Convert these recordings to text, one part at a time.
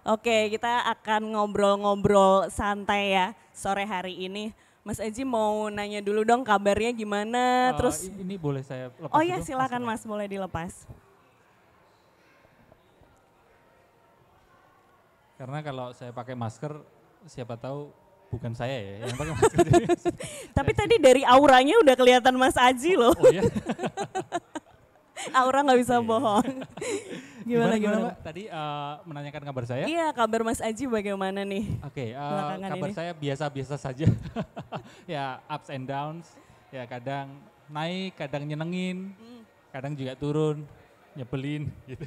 Oke, kita akan ngobrol-ngobrol santai ya sore hari ini. Mas Aji mau nanya dulu dong kabarnya gimana, terus Ini boleh saya oh lepas ya dulu, silakan maskernya? Mas, boleh dilepas. Karena kalau saya pakai masker, siapa tahu bukan saya ya yang pakai masker. Jadi Tapi tadi dari auranya udah kelihatan Mas Aji loh, oh ya, aura nggak bisa iya. bohong. Gimana Gimana gimana gimana? Mbak? Tadi menanyakan kabar saya? Iya, kabar Mas Aji bagaimana nih Oke, belakangan kabar ini? saya biasa-biasa saja. Ya ups and downs, ya kadang naik, kadang nyenengin, kadang juga turun, nyebelin gitu.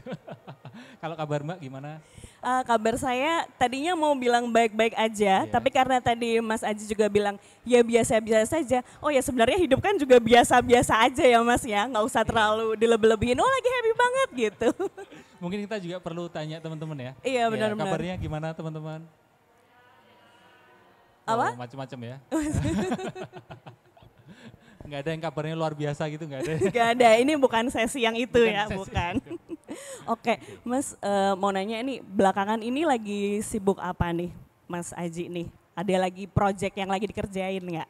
Kalau kabar Mbak gimana? Kabar saya tadinya mau bilang baik-baik aja, Iya. tapi karena tadi Mas Aji juga bilang ya biasa-biasa saja. Oh ya sebenarnya hidup kan juga biasa-biasa aja ya Mas ya, nggak usah Iya. terlalu dilebih-lebihin. Oh lagi happy banget gitu. Mungkin kita juga perlu tanya teman-teman ya. Iya Ya, benar-benar. kabarnya gimana teman-teman? Oh, Apa? macam-macam ya. Nggak ada yang kabarnya luar biasa gitu, nggak ada. Gak ada, ini bukan sesi yang itu Bukan ya, sesi bukan. itu. Oke, Mas mau nanya ini belakangan ini lagi sibuk apa nih Mas Aji nih? Ada lagi project yang lagi dikerjain nggak?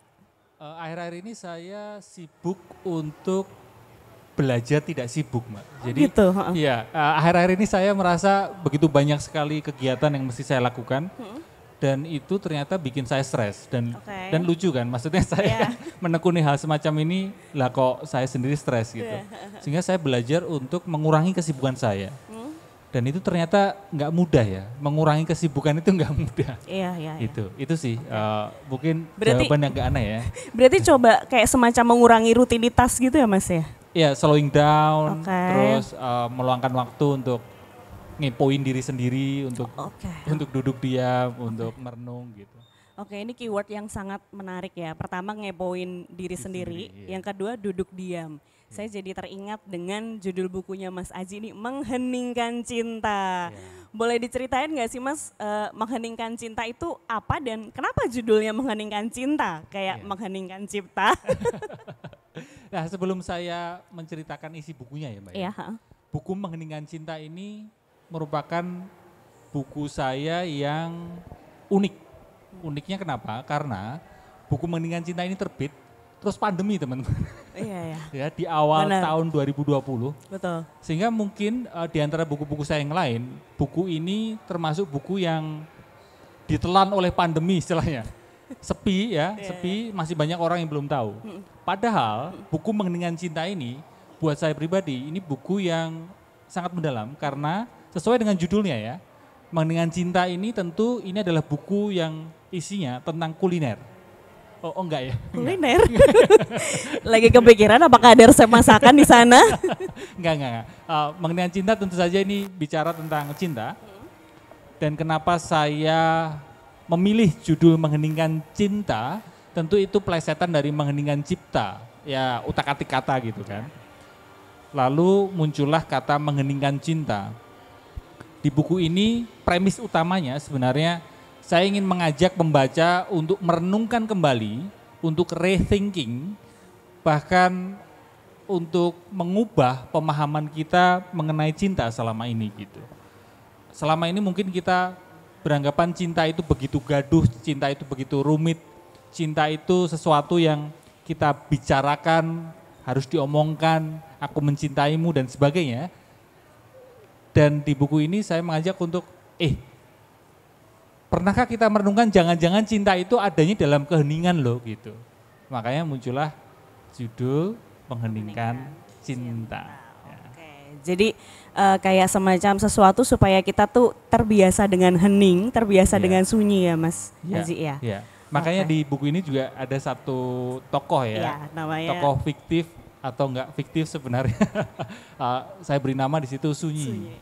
Akhir-akhir ini saya sibuk untuk belajar tidak sibuk, Mbak. Jadi, Gitu, heeh. iya, akhir-akhir ini saya merasa begitu banyak sekali kegiatan yang mesti saya lakukan. Dan itu ternyata bikin saya stres Oke. dan lucu kan, maksudnya saya Iya. menekuni hal semacam ini, lah kok saya sendiri stres gitu. Sehingga saya belajar untuk mengurangi kesibukan saya. Dan itu ternyata nggak mudah ya, mengurangi kesibukan itu nggak mudah. Iya, iya, iya. Itu sih mungkin Berarti- jawaban yang agak aneh ya. Berarti coba kayak semacam mengurangi rutinitas gitu ya Mas ya? Ya slowing down, Oke. terus meluangkan waktu untuk ngepoin diri sendiri, Oke. untuk duduk diam, untuk merenung gitu. Oke, ini keyword yang sangat menarik ya. Pertama ngepoin diri sendiri, sendiri, iya. yang kedua duduk diam. Saya jadi teringat dengan judul bukunya Mas Aji ini, Mengheningkan Cinta. Iya. Boleh diceritain nggak sih Mas, mengheningkan cinta itu apa dan kenapa judulnya Mengheningkan Cinta? Kayak Iya. mengheningkan cipta. Nah sebelum saya menceritakan isi bukunya ya Mbak ya. Iya, heeh. Buku Mengheningkan Cinta ini merupakan buku saya yang unik. Uniknya kenapa? Karena buku Mengheningkan Cinta ini terbit, terus pandemi teman-teman. Iya, iya. Ya, di awal Benar. tahun 2020. Betul. Sehingga mungkin di antara buku-buku saya yang lain, buku ini termasuk buku yang ditelan oleh pandemi istilahnya. Sepi ya, sepi, masih banyak orang yang belum tahu. Padahal buku Mengheningkan Cinta ini buat saya pribadi ini buku yang sangat mendalam karena sesuai dengan judulnya ya. Mengheningkan Cinta ini tentu ini adalah buku yang isinya tentang kuliner. Oh enggak ya? Kuliner. Lagi kepikiran apakah ada resep masakan di sana? Enggak. Mengheningkan Cinta tentu saja ini bicara tentang cinta. Dan kenapa saya memilih judul Mengheningkan Cinta, tentu itu plesetan dari mengheningkan cipta. Ya utak-atik kata gitu kan. Lalu muncullah kata mengheningkan cinta. Di buku ini premis utamanya sebenarnya saya ingin mengajak pembaca untuk merenungkan kembali, untuk rethinking, bahkan untuk mengubah pemahaman kita mengenai cinta selama ini gitu. Selama ini mungkin kita beranggapan cinta itu begitu gaduh, cinta itu begitu rumit, cinta itu sesuatu yang kita bicarakan, harus diomongkan, aku mencintaimu dan sebagainya. Dan di buku ini saya mengajak untuk, pernahkah kita merenungkan jangan-jangan cinta itu adanya dalam keheningan loh gitu. Makanya muncullah judul Mengheningkan Cinta. Ya. Oke, jadi kayak semacam sesuatu supaya kita tuh terbiasa dengan hening, terbiasa Iya. dengan sunyi ya Mas Haji ya. Iya. Makanya Oke. di buku ini juga ada satu tokoh ya, Iya, namanya tokoh fiktif atau enggak fiktif sebenarnya. Saya beri nama di situ Sunyi. Sunyi.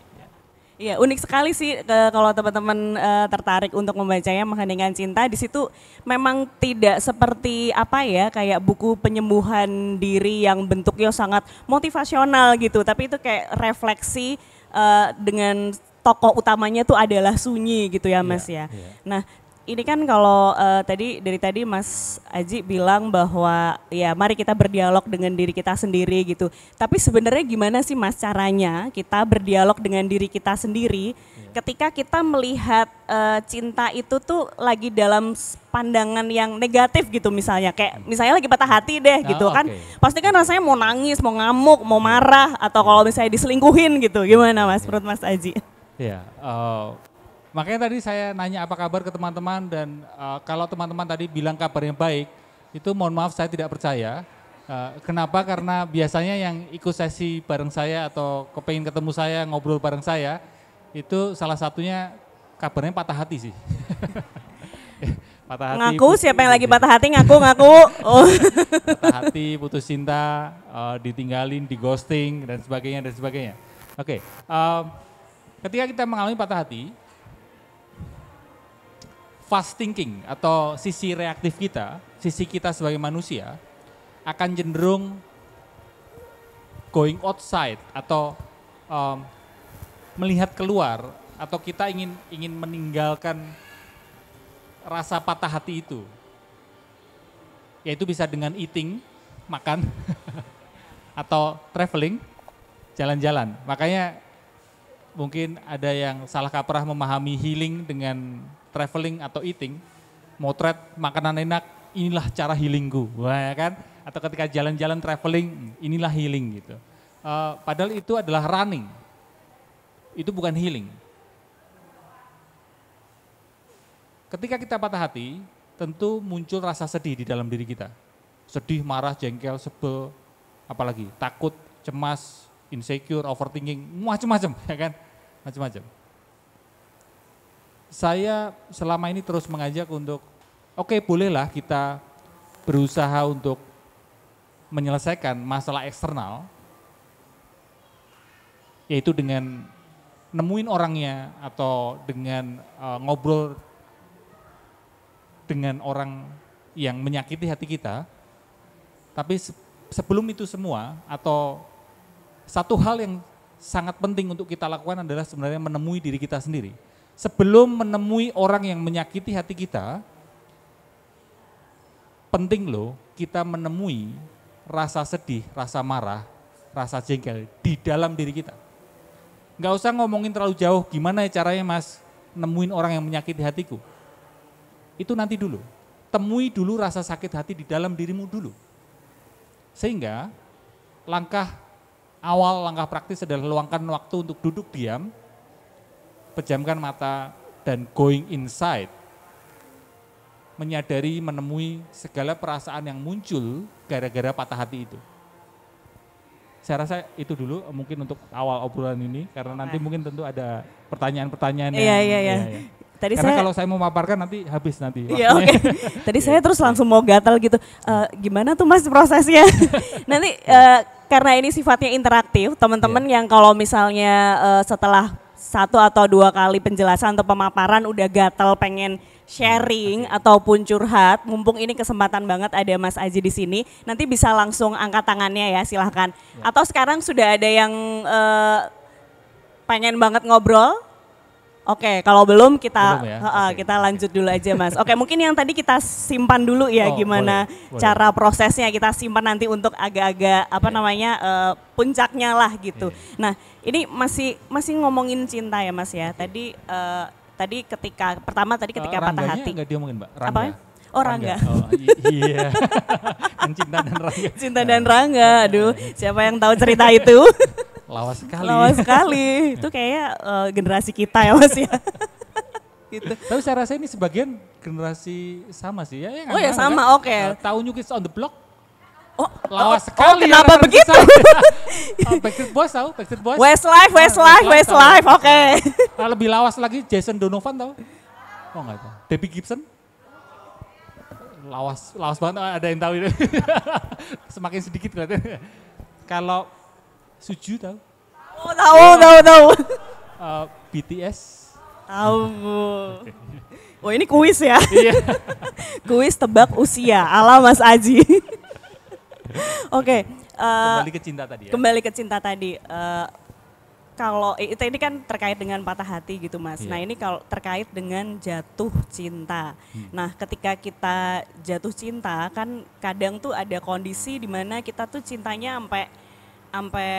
Iya, unik sekali sih kalau teman-teman tertarik untuk membacanya Mengheningkan Cinta. Di situ memang tidak seperti apa ya, kayak buku penyembuhan diri yang bentuknya sangat motivasional gitu, tapi itu kayak refleksi dengan tokoh utamanya tuh adalah Sunyi gitu ya Mas Iya, ya. iya. Nah, ini kan kalau dari tadi Mas Aji bilang bahwa ya mari kita berdialog dengan diri kita sendiri gitu. Tapi sebenarnya gimana sih Mas caranya kita berdialog dengan diri kita sendiri ketika kita melihat cinta itu tuh lagi dalam pandangan yang negatif gitu misalnya. Kayak misalnya lagi patah hati deh gitu kan. Pasti kan rasanya mau nangis, mau ngamuk, mau marah atau kalau misalnya diselingkuhin gitu. Gimana Mas menurut Mas Aji? Iya, makanya tadi saya nanya apa kabar ke teman-teman dan kalau teman-teman tadi bilang kabarnya baik, itu mohon maaf saya tidak percaya. Kenapa? Karena biasanya yang ikut sesi bareng saya atau kepengen ketemu saya, ngobrol bareng saya, itu salah satunya kabarnya patah hati sih. Patah hati, ngaku siapa yang lagi patah hati ngaku. Oh. Patah hati, putus cinta, ditinggalin, di ghosting dan sebagainya. Oke, ketika kita mengalami patah hati, fast thinking atau sisi reaktif kita, sisi kita sebagai manusia akan cenderung going outside atau melihat keluar atau kita ingin meninggalkan rasa patah hati itu. Yaitu bisa dengan eating, makan atau traveling, jalan-jalan. Makanya mungkin ada yang salah kaprah memahami healing dengan traveling atau eating, motret makanan enak, inilah cara healingku, wah ya kan? Atau ketika jalan-jalan traveling, inilah healing gitu. Padahal itu adalah running, itu bukan healing. Ketika kita patah hati, tentu muncul rasa sedih di dalam diri kita. Sedih, marah, jengkel, sebel, apalagi takut, cemas, insecure, overthinking, macam-macam, ya kan? Macam-macam. Saya selama ini terus mengajak untuk, oke, bolehlah kita berusaha untuk menyelesaikan masalah eksternal, yaitu dengan nemuin orangnya atau dengan ngobrol dengan orang yang menyakiti hati kita. Tapi sebelum itu semua atau satu hal yang sangat penting untuk kita lakukan adalah sebenarnya menemui diri kita sendiri. Sebelum menemui orang yang menyakiti hati kita, penting loh kita menemui rasa sedih, rasa marah, rasa jengkel di dalam diri kita. Nggak usah ngomongin terlalu jauh, gimana ya caranya Mas nemuin orang yang menyakiti hatiku. Itu nanti dulu, temui dulu rasa sakit hati di dalam dirimu dulu. Sehingga langkah awal, langkah praktis adalah luangkan waktu untuk duduk diam, pejamkan mata dan going inside. Menyadari, menemui segala perasaan yang muncul gara-gara patah hati itu. Saya rasa itu dulu mungkin untuk awal obrolan ini, karena nanti mungkin tentu ada pertanyaan-pertanyaan yang... Iya. Tadi karena kalau saya mau maparkan nanti habis nanti. Iya, oke. Tadi saya terus langsung mau gatal gitu. Gimana tuh Mas prosesnya? Nanti karena ini sifatnya interaktif, teman-teman yang kalau misalnya setelah 1 atau 2 kali penjelasan atau pemaparan udah gatal pengen sharing ataupun curhat, mumpung ini kesempatan banget ada Mas Aji di sini, nanti bisa langsung angkat tangannya ya, silahkan. Atau sekarang sudah ada yang pengen banget ngobrol? Oke, kalau belum kita kita lanjut dulu aja Mas. Oke, mungkin yang tadi kita simpan dulu ya, gimana boleh. Cara prosesnya kita simpan nanti untuk agak-agak puncaknya lah gitu. Nah, ini masih ngomongin cinta ya Mas ya. Tadi ketika patah hati. Enggak diomongin Mbak, Rangga. Apa? Oh Rangga. Oh iya. Kan Cinta dan Rangga. Cinta dan Rangga, aduh siapa yang tahu cerita itu? Lawas sekali. Lawas sekali. Itu kayaknya generasi kita ya Mas ya. Gitu. Tapi saya rasa ini sebagian generasi sama sih ya. Oh ya sama, oke. Tahu New Kids on the Block? Oh, lawas sekali. Kenapa begitu? Backstreet Boys tahu? Backstreet Boys? Westlife, oke. Lebih lawas lagi Jason Donovan tahu? Oh enggak tahu. Debbie Gibson? Lawas banget, ada yang tahu itu. Semakin sedikit kelihatannya. Kalau Suju tahu? Oh tahu. BTS? Tahu. Oh ini kuis ya? Iya. Kuis tebak usia ala Mas Aji. Oke. Kembali ke cinta tadi ya? Kembali ke cinta tadi. kalau ini kan terkait dengan patah hati gitu Mas. Iya. Nah ini kalau terkait dengan jatuh cinta. Nah ketika kita jatuh cinta kan kadang tuh ada kondisi di mana kita tuh cintanya sampai sampai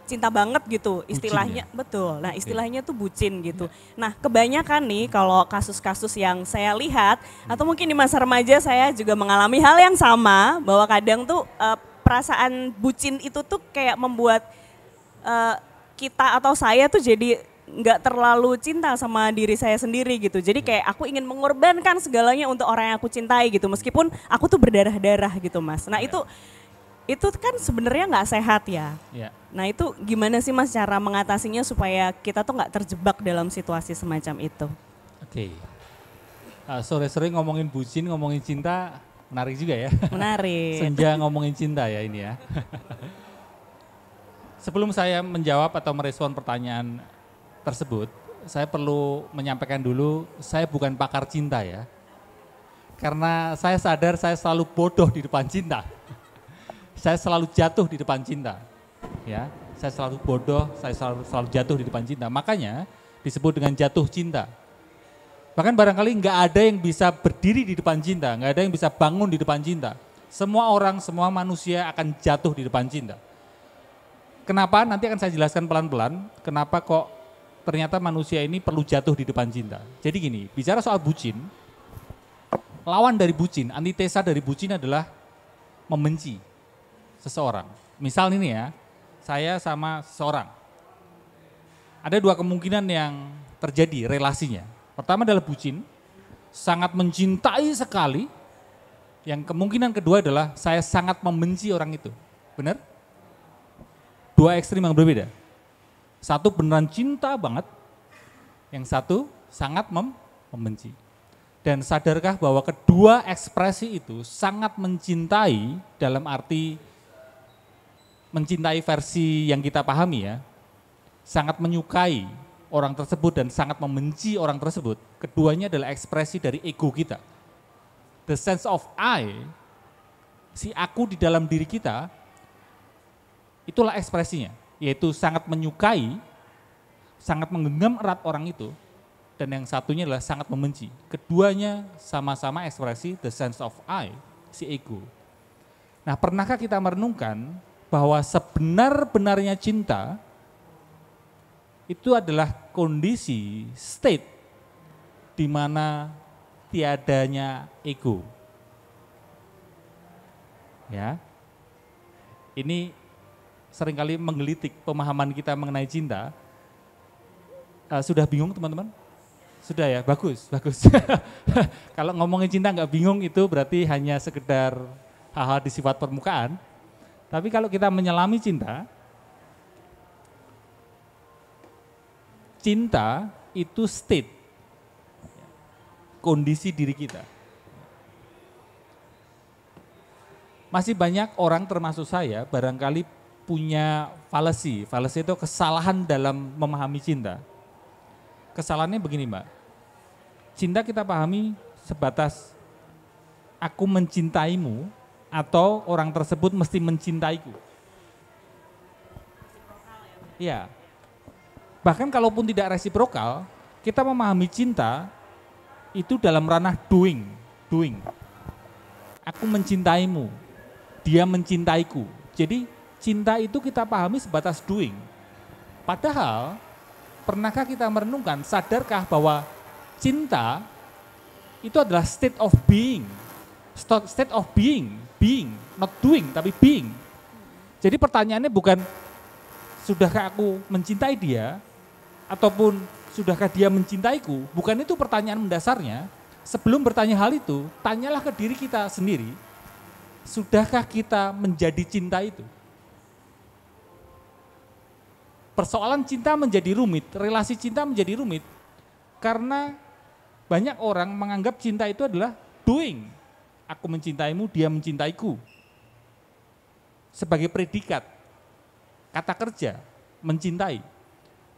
cinta banget gitu istilahnya, betul. Nah istilahnya tuh bucin gitu. Nah kebanyakan nih kalau kasus-kasus yang saya lihat atau mungkin di masa remaja saya juga mengalami hal yang sama bahwa kadang tuh perasaan bucin itu tuh kayak membuat kita atau saya tuh jadi nggak terlalu cinta sama diri saya sendiri gitu. Jadi kayak aku ingin mengorbankan segalanya untuk orang yang aku cintai gitu. Meskipun aku tuh berdarah-darah gitu Mas. Nah itu kan sebenarnya nggak sehat ya. Nah itu gimana sih Mas cara mengatasinya supaya kita tuh nggak terjebak dalam situasi semacam itu? Oke. Sore-sore ngomongin bucin, ngomongin cinta, menarik juga ya. Menarik. Senja ngomongin cinta ya ini ya. Sebelum saya menjawab atau merespon pertanyaan tersebut, saya perlu menyampaikan dulu, saya bukan pakar cinta ya. Karena saya sadar saya selalu bodoh di depan cinta. Saya selalu jatuh di depan cinta. Ya, saya selalu bodoh, saya selalu jatuh di depan cinta. Makanya disebut dengan jatuh cinta. Bahkan barangkali nggak ada yang bisa berdiri di depan cinta, nggak ada yang bisa bangun di depan cinta. Semua orang, semua manusia akan jatuh di depan cinta. Kenapa? Nanti akan saya jelaskan pelan-pelan, kenapa kok ternyata manusia ini perlu jatuh di depan cinta. Jadi gini, bicara soal bucin, lawan dari bucin, antitesa dari bucin adalah membenci seseorang. Misal ini ya, saya sama seseorang. Ada dua kemungkinan yang terjadi relasinya. Pertama adalah bucin, sangat mencintai sekali. Yang kemungkinan kedua adalah saya sangat membenci orang itu. Benar? Dua ekstrim yang berbeda. Satu beneran cinta banget, yang satu sangat membenci. Dan sadarkah bahwa kedua ekspresi itu sangat mencintai dalam arti mencintai versi yang kita pahami ya, sangat menyukai orang tersebut dan sangat membenci orang tersebut. Keduanya adalah ekspresi dari ego kita. The sense of I, si aku di dalam diri kita, itulah ekspresinya, yaitu sangat menyukai, sangat menggenggam erat orang itu, dan yang satunya adalah sangat membenci. Keduanya sama-sama ekspresi the sense of I, si ego. Nah, pernahkah kita merenungkan bahwa sebenar-benarnya cinta itu adalah kondisi, state, di mana tiadanya ego. Ya, ini seringkali menggelitik pemahaman kita mengenai cinta. Sudah bingung teman-teman? Sudah ya, bagus. Kalau ngomongin cinta nggak bingung itu berarti hanya sekedar hal-hal di sifat permukaan. Tapi kalau kita menyelami cinta itu state, kondisi diri kita. Masih banyak orang termasuk saya barangkali punya fallacy itu kesalahan dalam memahami cinta. Kesalahannya begini Mbak, cinta kita pahami sebatas aku mencintaimu atau orang tersebut mesti mencintaiku. Iya. Bahkan kalaupun tidak resiprokal, kita memahami cinta itu dalam ranah doing. Aku mencintaimu, dia mencintaiku. Jadi cinta itu kita pahami sebatas doing. Padahal, pernahkah kita merenungkan, sadarkah bahwa cinta itu adalah state of being. State of being, not doing tapi being. Jadi pertanyaannya bukan sudahkah aku mencintai dia ataupun sudahkah dia mencintaiku, bukan itu pertanyaan mendasarnya. Sebelum bertanya hal itu, tanyalah ke diri kita sendiri, sudahkah kita menjadi cinta itu? Persoalan cinta menjadi rumit, relasi cinta menjadi rumit karena banyak orang menganggap cinta itu adalah doing. Aku mencintaimu, dia mencintaiku. Sebagai predikat, kata kerja, mencintai.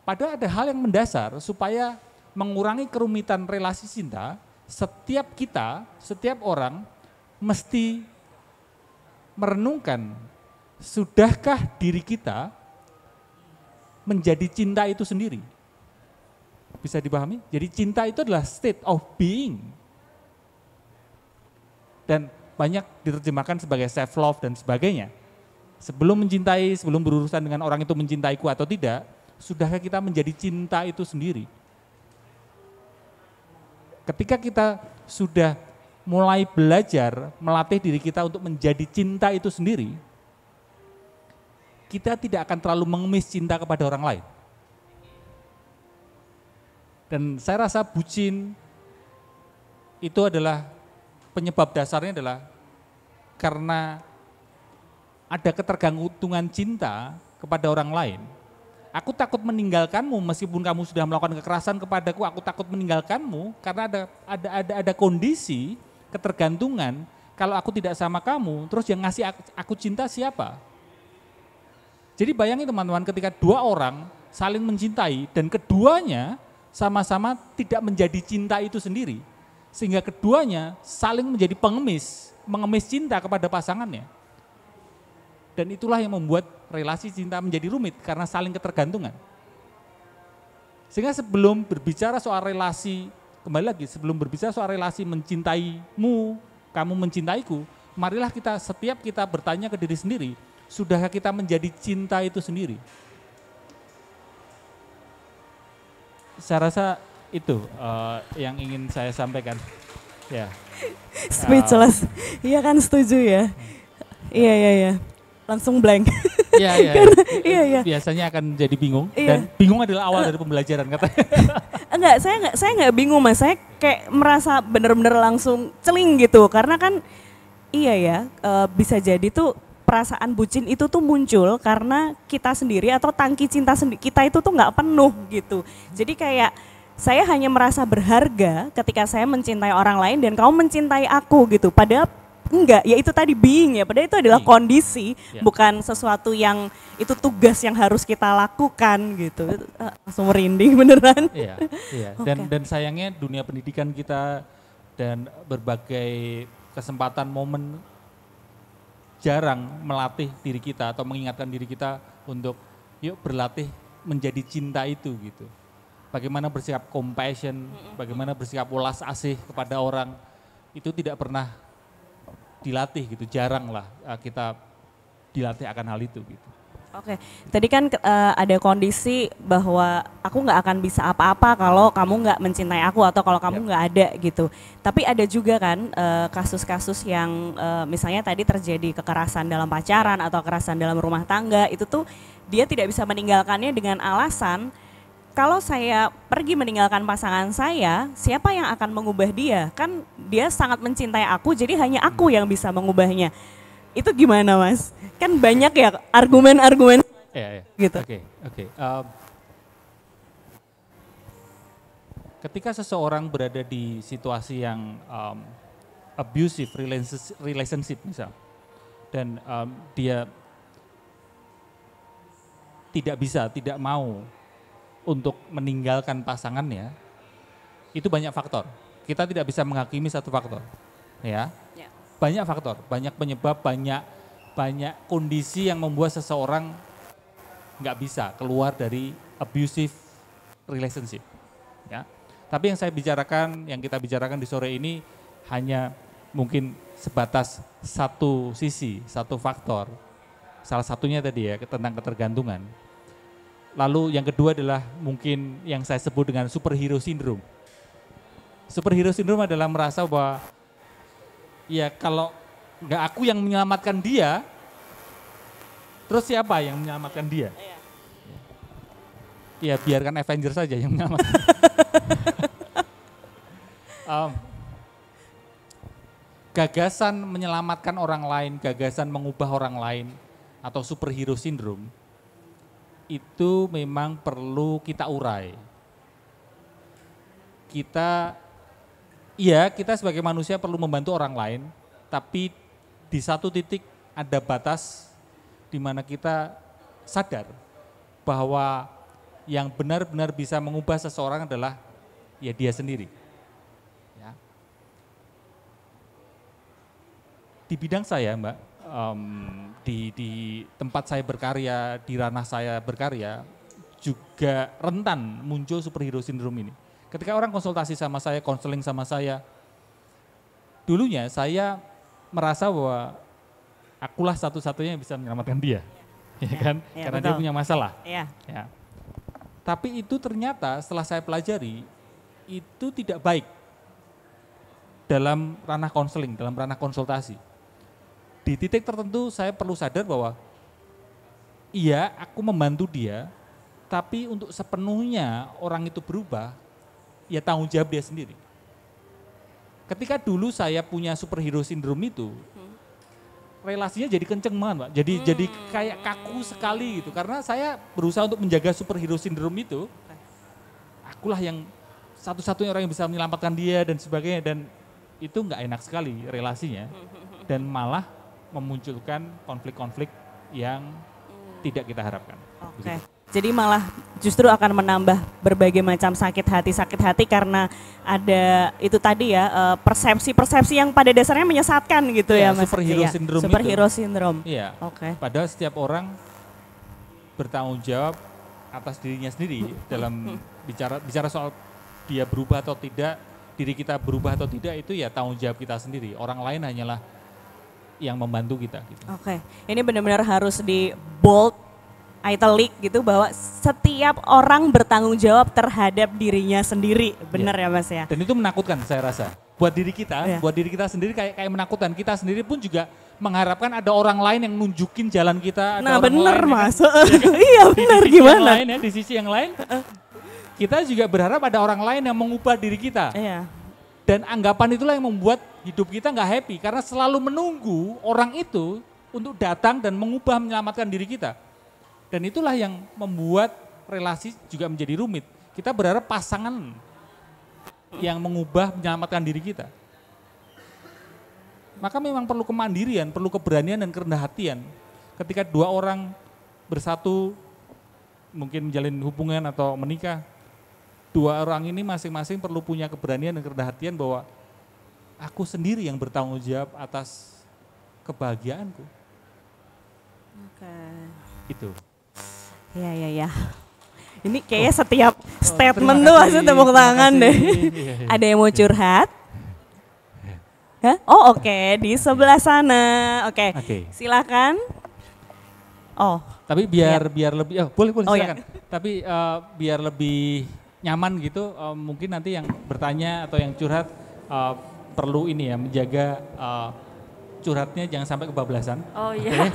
Padahal ada hal yang mendasar supaya mengurangi kerumitan relasi cinta, setiap orang mesti merenungkan, sudahkah diri kita menjadi cinta itu sendiri. Bisa dipahami? Jadi cinta itu adalah state of being. Dan banyak diterjemahkan sebagai self love dan sebagainya. Sebelum mencintai, sebelum berurusan dengan orang itu mencintaiku atau tidak, sudahkah kita menjadi cinta itu sendiri? Ketika kita sudah mulai belajar melatih diri kita untuk menjadi cinta itu sendiri, kita tidak akan terlalu mengemis cinta kepada orang lain. Dan saya rasa bucin itu adalah penyebab dasarnya adalah karena ada ketergantungan cinta kepada orang lain. Aku takut meninggalkanmu meskipun kamu sudah melakukan kekerasan kepadaku, aku takut meninggalkanmu karena ada kondisi ketergantungan. Kalau aku tidak sama kamu, terus yang ngasih aku cinta siapa? Jadi bayangin teman-teman, ketika dua orang saling mencintai dan keduanya sama-sama tidak menjadi cinta itu sendiri, sehingga keduanya saling menjadi pengemis cinta kepada pasangannya. Dan itulah yang membuat relasi cinta menjadi rumit karena saling ketergantungan. Sehingga sebelum berbicara soal relasi, kembali lagi, sebelum berbicara soal relasi mencintaimu, kamu mencintaiku, marilah setiap kita bertanya ke diri sendiri, sudahkah kita menjadi cinta itu sendiri? Saya rasa itu yang ingin saya sampaikan. Ya. Speechless. Iya kan, setuju ya. Iya. Langsung blank. Iya. Biasanya akan jadi bingung dan bingung adalah awal dari pembelajaran katanya. Enggak, saya enggak bingung Mas. Saya kayak merasa benar-benar langsung celing gitu karena kan bisa jadi tuh perasaan bucin itu tuh muncul karena kita sendiri atau tangki cinta kita itu tuh nggak penuh gitu. Jadi kayak saya hanya merasa berharga ketika saya mencintai orang lain dan kamu mencintai aku gitu. Padahal enggak, ya itu tadi being ya, padahal itu adalah kondisi, bukan sesuatu yang itu tugas yang harus kita lakukan gitu. Langsung merinding beneran. Iya. Dan sayangnya dunia pendidikan kita dan berbagai kesempatan momen jarang melatih diri kita atau mengingatkan diri kita untuk yuk berlatih menjadi cinta itu gitu. Bagaimana bersikap compassion, bagaimana bersikap welas asih kepada orang, itu tidak pernah dilatih gitu, jarang lah kita dilatih akan hal itu gitu. Oke, tadi kan ada kondisi bahwa aku nggak akan bisa apa-apa kalau kamu nggak mencintai aku atau kalau kamu nggak ada gitu. Tapi ada juga kan kasus-kasus yang misalnya tadi terjadi kekerasan dalam pacaran atau kekerasan dalam rumah tangga, itu tuh dia tidak bisa meninggalkannya dengan alasan kalau saya pergi meninggalkan pasangan saya, siapa yang akan mengubah dia? Kan dia sangat mencintai aku, jadi hanya aku yang bisa mengubahnya. Itu gimana Mas? Kan banyak ya argumen-argumen gitu. Oke. Ketika seseorang berada di situasi yang abusive relationship misal, dan dia tidak mau untuk meninggalkan pasangannya, itu banyak faktor. Kita tidak bisa menghakimi satu faktor, ya. Banyak faktor, banyak penyebab, banyak kondisi yang membuat seseorang nggak bisa keluar dari abusive relationship, ya. Tapi yang kita bicarakan di sore ini hanya mungkin sebatas satu sisi, satu faktor. Salah satunya tadi ya tentang ketergantungan. Lalu yang kedua adalah mungkin yang saya sebut dengan superhero syndrome. Superhero syndrome adalah merasa bahwa ya kalau nggak aku yang menyelamatkan dia, terus siapa yang menyelamatkan dia? Ya biarkan Avengers saja yang menyelamatkan. Gagasan menyelamatkan orang lain, gagasan mengubah orang lain atau superhero syndrome itu memang perlu kita urai. Kita sebagai manusia perlu membantu orang lain, tapi di satu titik ada batas di mana kita sadar bahwa yang benar-benar bisa mengubah seseorang adalah ya dia sendiri. Ya. Di bidang saya Mbak, di tempat saya berkarya, di ranah saya berkarya, juga rentan muncul superhero syndrome ini. Ketika orang konsultasi sama saya, konseling sama saya, dulunya saya merasa bahwa akulah satu-satunya yang bisa menyelamatkan dia, ya kan? Karena betul. dia punya masalah. Iya. Ya. Tapi itu ternyata setelah saya pelajari, itu tidak baik dalam ranah konseling, dalam ranah konsultasi. Di titik tertentu saya perlu sadar bahwa iya, aku membantu dia, tapi untuk sepenuhnya orang itu berubah, ya tanggung jawab dia sendiri. Ketika dulu saya punya superhero syndrome itu, relasinya jadi kenceng banget, Pak. Jadi kayak kaku sekali gitu. Karena saya berusaha untuk menjaga superhero syndrome itu, akulah yang satu-satunya orang yang bisa menyelamatkan dia dan sebagainya. Dan itu nggak enak sekali relasinya. Dan malah memunculkan konflik-konflik yang tidak kita harapkan. Oke. Jadi malah justru akan menambah berbagai macam sakit hati karena ada itu tadi ya persepsi-persepsi yang pada dasarnya menyesatkan gitu ya Mas. Superhero syndrome Superhero syndrome. Iya. Oke. Padahal setiap orang bertanggung jawab atas dirinya sendiri dalam bicara soal dia berubah atau tidak, diri kita berubah atau tidak itu ya tanggung jawab kita sendiri. Orang lain hanyalah yang membantu kita gitu. Oke. Ini benar-benar harus di bold italic gitu bahwa setiap orang bertanggung jawab terhadap dirinya sendiri, benar ya Mas ya? Dan itu menakutkan saya rasa. Buat diri kita sendiri kayak menakutkan. Kita sendiri pun juga mengharapkan ada orang lain yang nunjukin jalan kita. Ada nah orang bener lain, Mas, ya kan? iya benar gimana? Di sisi yang lain, kita juga berharap ada orang lain yang mengubah diri kita. Iya. Dan anggapan itulah yang membuat hidup kita nggak happy. Karena selalu menunggu orang itu untuk datang dan mengubah menyelamatkan diri kita. Dan itulah yang membuat relasi juga menjadi rumit. Kita berharap pasangan yang mengubah, menyelamatkan diri kita. Maka memang perlu kemandirian, perlu keberanian dan kerendahan hatian. Ketika dua orang bersatu, mungkin menjalin hubungan atau menikah, dua orang ini masing-masing perlu punya keberanian dan kerendahan hatian bahwa aku sendiri yang bertanggung jawab atas kebahagiaanku. Oke. Itu. Ya. Ini kayaknya setiap statement tuh masih tepuk tangan deh. Ada yang mau curhat? Hah? Oh oke, di sebelah sana. Oke. Silakan. Oh. Tapi biar lebih, boleh silakan. Iya. Tapi biar lebih nyaman gitu, mungkin nanti yang bertanya atau yang curhat perlu ini ya menjaga curhatnya jangan sampai kebablasan. Oh iya.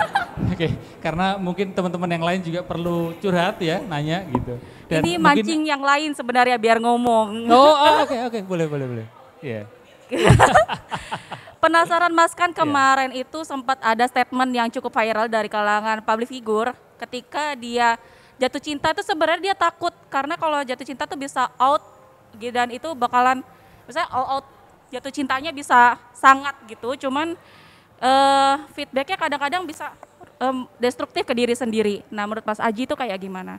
Oke. Karena mungkin teman-teman yang lain juga perlu curhat ya, nanya gitu. Dan ini mancing yang lain sebenarnya biar ngomong. Oke, boleh. Iya. Penasaran Mas, kan kemarin itu sempat ada statement yang cukup viral dari kalangan public figure ketika dia jatuh cinta itu sebenarnya dia takut karena kalau jatuh cinta tuh bisa out dan itu bakalan misalnya all out jatuh cintanya bisa sangat gitu, cuman feedbacknya kadang-kadang bisa destruktif ke diri sendiri. Nah menurut Mas Aji itu kayak gimana?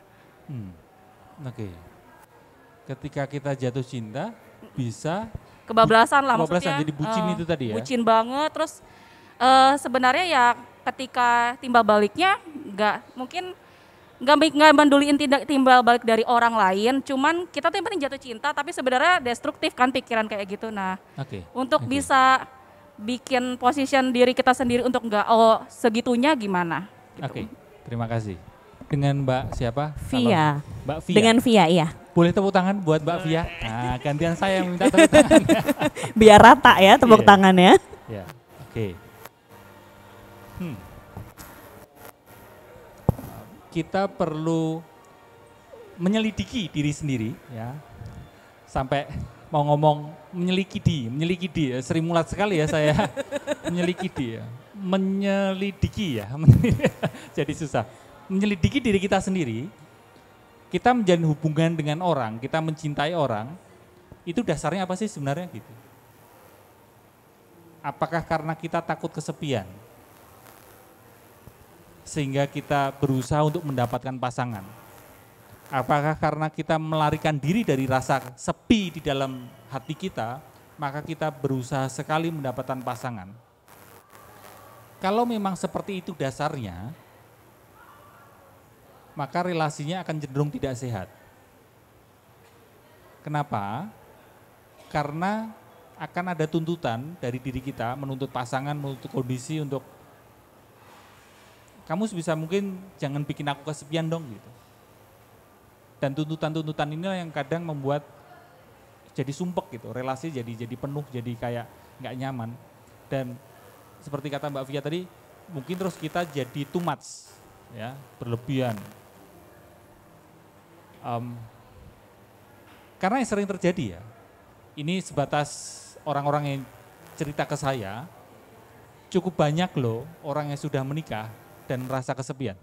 Oke. Ketika kita jatuh cinta bisa Kebablasan lah maksudnya. Jadi bucin itu tadi ya. Bucin banget, terus sebenarnya ya ketika timbal baliknya nggak menduliin timbal balik dari orang lain, cuman kita tuh yang penting jatuh cinta, tapi sebenarnya destruktif kan pikiran kayak gitu. Nah, untuk bisa bikin position diri kita sendiri untuk nggak segitunya gimana? Oke, terima kasih. Dengan Mbak siapa? Via. Mbak Via. Dengan Via, iya. Boleh tepuk tangan buat Mbak Via? Nah, gantian saya yang minta tepuk tangan. Biar rata ya tepuk tangannya. Ya, oke. Kita perlu menyelidiki diri sendiri ya. Sampai mau ngomong menyelidiki, Sri Mulat sekali ya saya. Menyelidiki ya. Jadi susah. Menyelidiki diri kita sendiri. Kita menjalin hubungan dengan orang, kita mencintai orang, itu dasarnya apa sih sebenarnya gitu? Apakah karena kita takut kesepian? Sehingga kita berusaha untuk mendapatkan pasangan? Apakah karena kita melarikan diri dari rasa sepi di dalam hati kita, maka kita berusaha sekali mendapatkan pasangan? Kalau memang seperti itu dasarnya, maka relasinya akan cenderung tidak sehat. Kenapa? Karena akan ada tuntutan dari diri kita, menuntut pasangan, menuntut kondisi untuk kamu sebisa mungkin jangan bikin aku kesepian dong gitu. Dan tuntutan-tuntutan ini yang kadang membuat jadi sumpek gitu, relasi jadi penuh, jadi kayak nggak nyaman. Dan seperti kata Mbak Via tadi, mungkin terus kita jadi too much, ya, berlebihan. Karena yang sering terjadi ya, ini sebatas orang-orang yang cerita ke saya, cukup banyak loh orang yang sudah menikah dan merasa kesepian.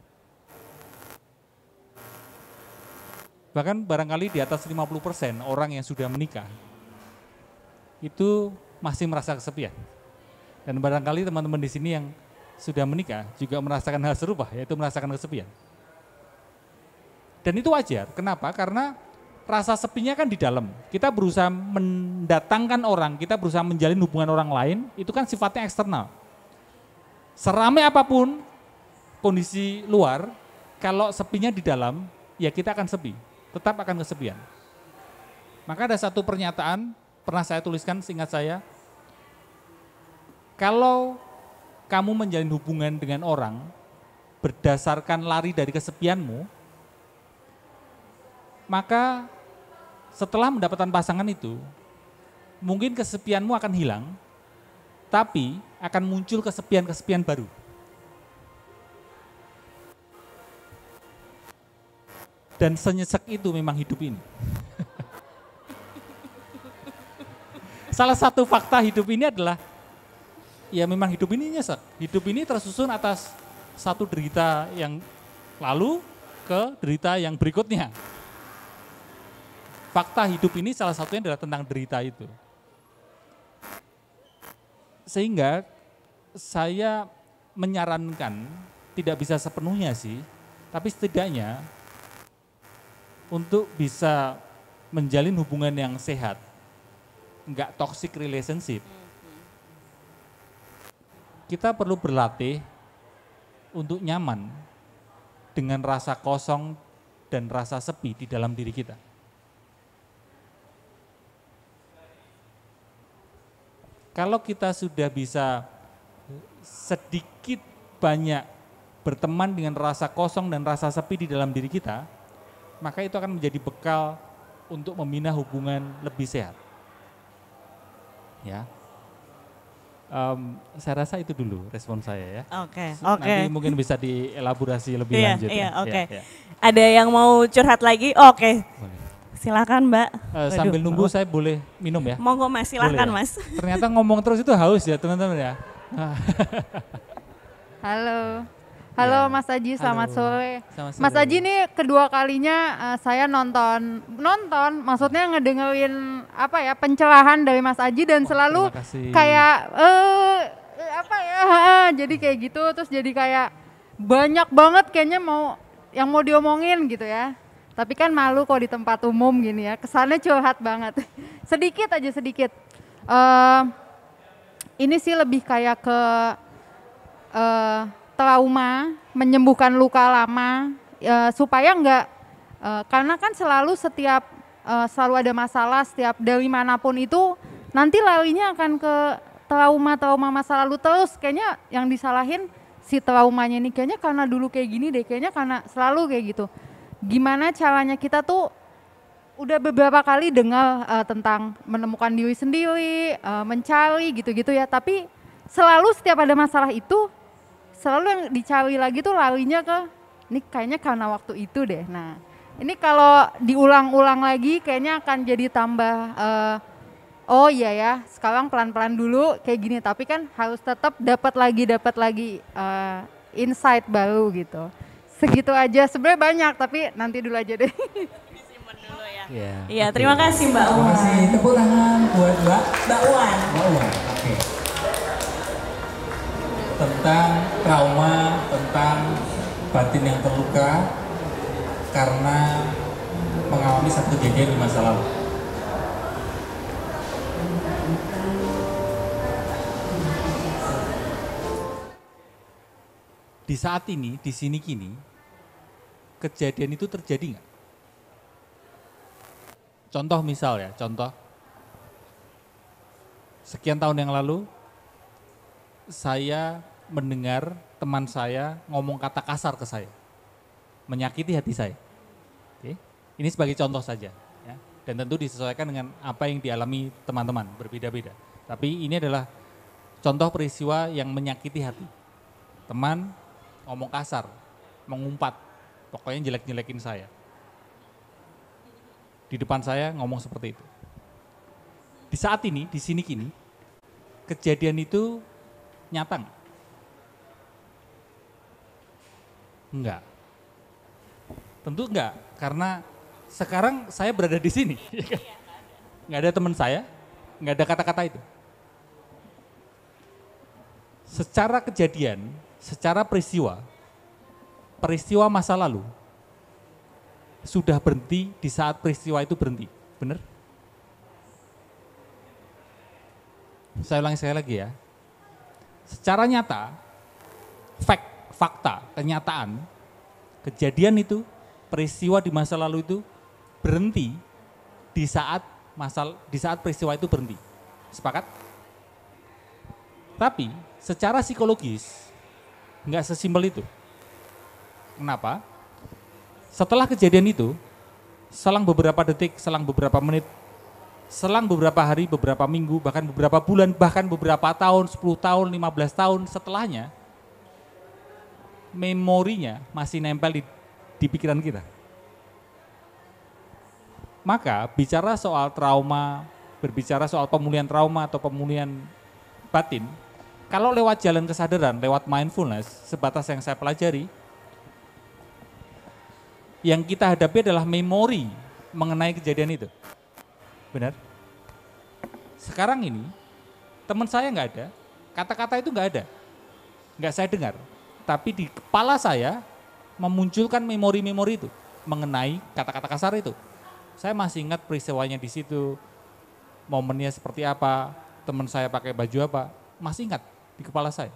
Bahkan barangkali di atas 50% orang yang sudah menikah itu masih merasa kesepian. Dan barangkali teman-teman di sini yang sudah menikah juga merasakan hal serupa, yaitu merasakan kesepian. Dan itu wajar, kenapa? Karena rasa sepinya kan di dalam. Kita berusaha mendatangkan orang, kita berusaha menjalin hubungan orang lain, itu kan sifatnya eksternal. Seramai apapun kondisi luar, kalau sepinya di dalam, ya kita akan sepi. Tetap akan kesepian. Maka ada satu pernyataan, pernah saya tuliskan seingat saya, kalau kamu menjalin hubungan dengan orang berdasarkan lari dari kesepianmu, maka setelah mendapatkan pasangan itu, mungkin kesepianmu akan hilang, tapi akan muncul kesepian-kesepian baru. Dan senyesek itu memang hidup ini. Salah satu fakta hidup ini adalah, ya memang hidup ini nyesek. Hidup ini tersusun atas satu derita yang lalu ke derita yang berikutnya. Fakta hidup ini salah satunya adalah tentang derita itu. Sehingga saya menyarankan, tidak bisa sepenuhnya sih, tapi setidaknya untuk bisa menjalin hubungan yang sehat, enggak toxic relationship, kita perlu berlatih untuk nyaman dengan rasa kosong dan rasa sepi di dalam diri kita. Kalau kita sudah bisa sedikit banyak berteman dengan rasa kosong dan rasa sepi di dalam diri kita, maka itu akan menjadi bekal untuk membina hubungan lebih sehat. Ya, saya rasa itu dulu respon saya ya. Oke. Nanti mungkin bisa dielaborasi lebih lanjut. Iya, oke. Ya. Ada yang mau curhat lagi? Oke. Silakan Mbak. Sambil nunggu saya boleh minum ya? Monggo Mas, silakan Boleh, ya? Mas. Ternyata ngomong terus itu haus ya teman-teman ya. Halo Ya. Mas Aji, selamat sore. Selamat Mas sore. Aji ini kedua kalinya saya nonton, maksudnya ngedengerin apa ya, pencerahan dari Mas Aji dan selalu terima kasih. kayak jadi kayak gitu, terus jadi kayak banyak banget kayaknya yang mau diomongin gitu ya. Tapi kan malu kok di tempat umum gini ya, kesannya curhat banget. sedikit. Ini sih lebih kayak ke trauma, menyembuhkan luka lama, supaya enggak, karena kan selalu ada masalah setiap dari manapun itu, nanti larinya akan ke trauma masa lalu terus. Kayaknya yang disalahin si traumanya ini, kayaknya karena dulu kayak gini deh, kayaknya karena selalu kayak gitu. Gimana caranya kita tuh udah beberapa kali dengar tentang menemukan diri sendiri, mencari gitu-gitu ya, tapi selalu setiap ada masalah itu, selalu yang dicari lagi tuh larinya ke, ini kayaknya karena waktu itu deh. Nah, ini kalau diulang-ulang lagi kayaknya akan jadi tambah, oh iya ya, sekarang pelan-pelan dulu kayak gini, tapi kan harus tetap dapat lagi insight baru gitu. Segitu aja, sebenarnya banyak, tapi nanti dulu aja deh. Disimpan dulu ya. Iya. Iya, terima kasih Mbak Terima Wan. kasih. Tepuk tangan buat Mbak Wan. Wan. Oke. Tentang trauma, tentang batin yang terluka karena mengalami satu kejadian di masa lalu. Di saat ini, di sini kini, kejadian itu terjadi nggak? Contoh misal ya, sekian tahun yang lalu saya mendengar teman saya ngomong kata kasar ke saya, menyakiti hati saya. Oke. Ini sebagai contoh saja, ya. Dan tentu disesuaikan dengan apa yang dialami teman-teman, berbeda-beda. Tapi ini adalah contoh peristiwa yang menyakiti hati. Teman ngomong kasar, mengumpat, pokoknya jelek-jelekin saya. Di depan saya ngomong seperti itu. Di saat ini, di sini kini, kejadian itu nyata nggak? Enggak. Tentu enggak, karena sekarang saya berada di sini. Nggak ada teman saya, nggak ada kata-kata itu. Secara kejadian, secara peristiwa masa lalu, sudah berhenti di saat peristiwa itu berhenti, benar? Saya ulangi sekali lagi ya. Secara nyata, fakta, kenyataan, kejadian itu, peristiwa di masa lalu itu berhenti di saat peristiwa itu berhenti. Sepakat? Tapi secara psikologis nggak sesimpel itu. Kenapa? Setelah kejadian itu, selang beberapa detik, selang beberapa menit, selang beberapa hari, beberapa minggu, bahkan beberapa bulan, bahkan beberapa tahun, 10 tahun, 15 tahun setelahnya, memorinya masih nempel di pikiran kita. Maka bicara soal trauma, berbicara soal pemulihan trauma atau pemulihan batin, kalau lewat jalan kesadaran, lewat mindfulness, sebatas yang saya pelajari, yang kita hadapi adalah memori mengenai kejadian itu. Benar? Sekarang ini, teman saya nggak ada, kata-kata itu nggak ada, nggak saya dengar. Tapi di kepala saya memunculkan memori-memori itu mengenai kata-kata kasar itu. Saya masih ingat peristiwanya di situ, momennya seperti apa, teman saya pakai baju apa, masih ingat di kepala saya.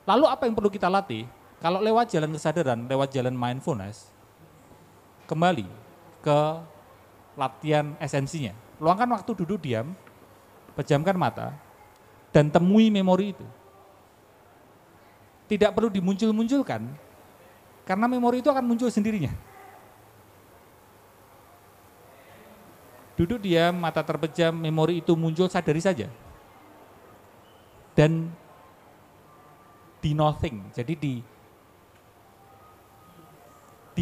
Lalu apa yang perlu kita latih? Kalau lewat jalan kesadaran, lewat jalan mindfulness, kembali ke latihan esensinya. Luangkan waktu duduk diam, pejamkan mata, dan temui memori itu. Tidak perlu dimuncul-munculkan, karena memori itu akan muncul sendirinya. Duduk diam, mata terpejam, memori itu muncul, sadari saja. Dan di nothing, jadi di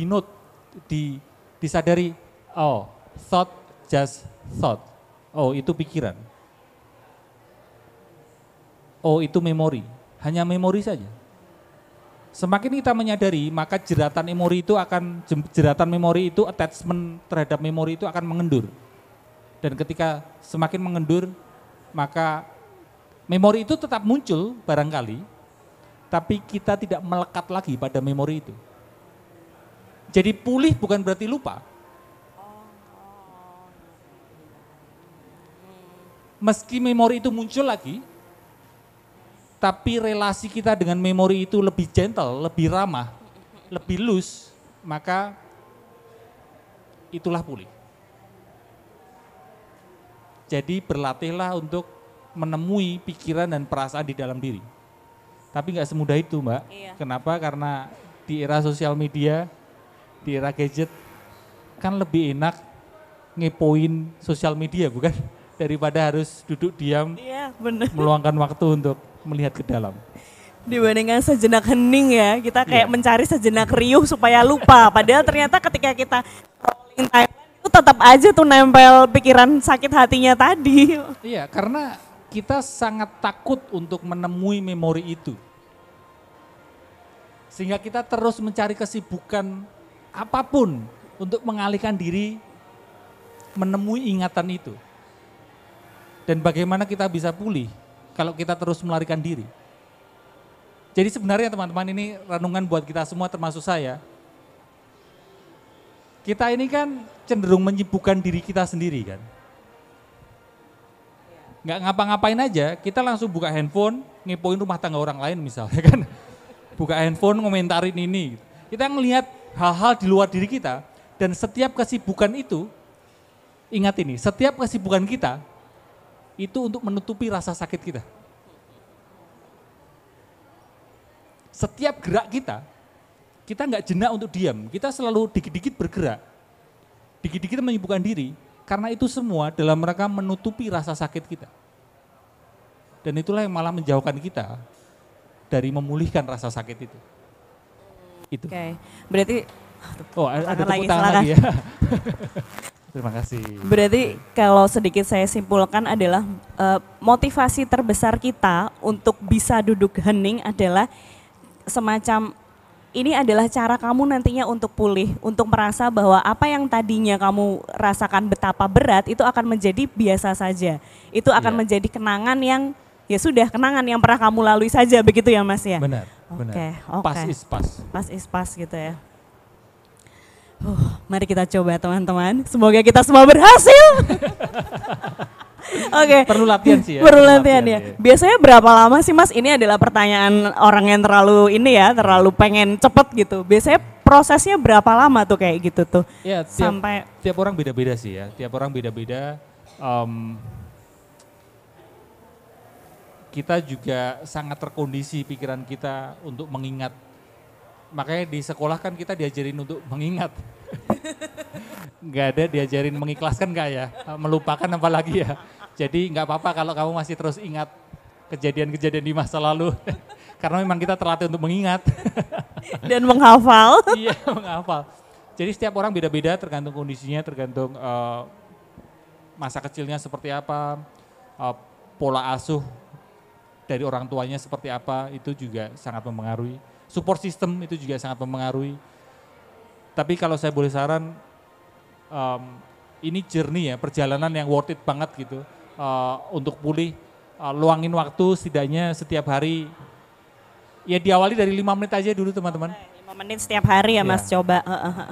note, disadari, oh thought, just thought, oh itu pikiran, oh itu memori, hanya memori saja. Semakin kita menyadari, maka jeratan memori itu, attachment terhadap memori itu akan mengendur. Dan ketika semakin mengendur, maka memori itu tetap muncul barangkali, tapi kita tidak melekat lagi pada memori itu. Jadi pulih bukan berarti lupa. Meski memori itu muncul lagi, tapi relasi kita dengan memori itu lebih gentle, lebih ramah, lebih loose, maka itulah pulih. Jadi berlatihlah untuk menemui pikiran dan perasaan di dalam diri. Tapi nggak semudah itu, Mbak. Iya. Kenapa? Karena di era sosial media, di era gadget, kan lebih enak ngepoin sosial media, bukan? Daripada harus duduk diam, Iya, benar. meluangkan waktu untuk melihat ke dalam. Dibandingkan sejenak hening ya, kita kayak mencari sejenak riuh supaya lupa. Padahal ternyata ketika kita scrolling timeline itu tetap aja tuh nempel pikiran sakit hatinya tadi. Iya, karena kita sangat takut untuk menemui memori itu. Sehingga kita terus mencari kesibukan apapun untuk mengalihkan diri menemui ingatan itu. Dan bagaimana kita bisa pulih kalau kita terus melarikan diri. Jadi sebenarnya teman-teman, ini renungan buat kita semua termasuk saya. Kita ini kan cenderung menyibukkan diri kita sendiri kan. Nggak ngapa-ngapain aja, kita langsung buka handphone, ngepoin rumah tangga orang lain misalnya kan. Buka handphone, ngomentarin ini. Kita ngelihat hal-hal di luar diri kita dan setiap kesibukan itu, ingat ini, setiap kesibukan kita itu untuk menutupi rasa sakit kita. Setiap gerak kita nggak jenak untuk diam, kita selalu dikit-dikit bergerak, dikit-dikit menyibukkan diri, karena itu semua dalam rangka menutupi rasa sakit kita. Dan itulah yang malah menjauhkan kita dari memulihkan rasa sakit itu. Itu. Oke, berarti Oh, ada tepuk lagi, tangan silakan. lagi ya. Terima kasih. Berarti kalau sedikit saya simpulkan adalah motivasi terbesar kita untuk bisa duduk hening adalah semacam ini adalah cara kamu nantinya untuk pulih, untuk merasa bahwa apa yang tadinya kamu rasakan betapa berat itu akan menjadi biasa saja. Itu akan Iya. menjadi kenangan yang ya sudah kenangan yang pernah kamu lalui saja begitu ya Mas ya. Benar, Oke, benar. oke. Pas is pas. Pas is pas gitu ya. Mari kita coba teman-teman. Semoga kita semua berhasil. Oke. Perlu latihan sih ya. Perlu latihan ya. ya. Biasanya berapa lama sih Mas? Ini adalah pertanyaan orang yang terlalu ini ya, terlalu pengen cepet gitu. Biasanya prosesnya berapa lama tuh kayak gitu tuh? Ya, Sampai tiap orang beda-beda sih ya. Tiap orang beda-beda. Kita juga sangat terkondisi pikiran kita untuk mengingat. Makanya di sekolah kan kita diajarin untuk mengingat. Nggak ada diajarin mengikhlaskan nggak ya, melupakan apalagi ya. Jadi nggak apa-apa kalau kamu masih terus ingat kejadian-kejadian di masa lalu. Karena memang kita terlatih untuk mengingat. dan menghafal. Iya, menghafal. Jadi setiap orang beda-beda tergantung kondisinya, tergantung masa kecilnya seperti apa, pola asuh dari orang tuanya seperti apa, itu juga sangat mempengaruhi. Support system itu juga sangat mempengaruhi. Tapi kalau saya boleh saran, ini journey ya, perjalanan yang worth it banget gitu. Untuk pulih, luangin waktu setidaknya setiap hari. Ya diawali dari 5 menit aja dulu teman-teman. 5 menit setiap hari ya Mas Iya. coba.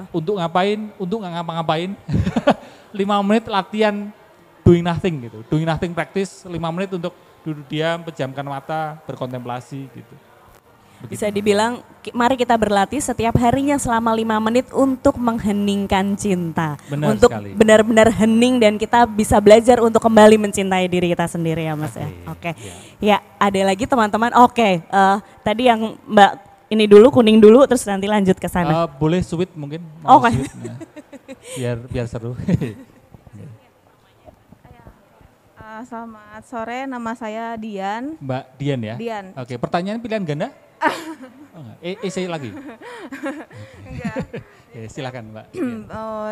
Untuk ngapain, untuk nggak ngapa-ngapain. 5 menit latihan doing nothing gitu. Doing nothing practice 5 menit untuk duduk diam, pejamkan mata, berkontemplasi gitu. Begitu. Bisa dibilang mari kita berlatih setiap harinya selama 5 menit untuk mengheningkan cinta. Benar untuk sekali. benar-benar hening dan kita bisa belajar untuk kembali mencintai diri kita sendiri ya Mas ya. Oke. Ya, ada lagi teman-teman. Oke, tadi yang Mbak ini dulu kuning dulu terus nanti lanjut ke sana. Boleh sweet mungkin? Oke. Sweet, ya. biar seru. Selamat sore, nama saya Dian. Mbak Dian ya? Dian. Oke, pertanyaan pilihan ganda? Oh, enggak. Saya lagi? Enggak. Ya, silakan Mbak Dian.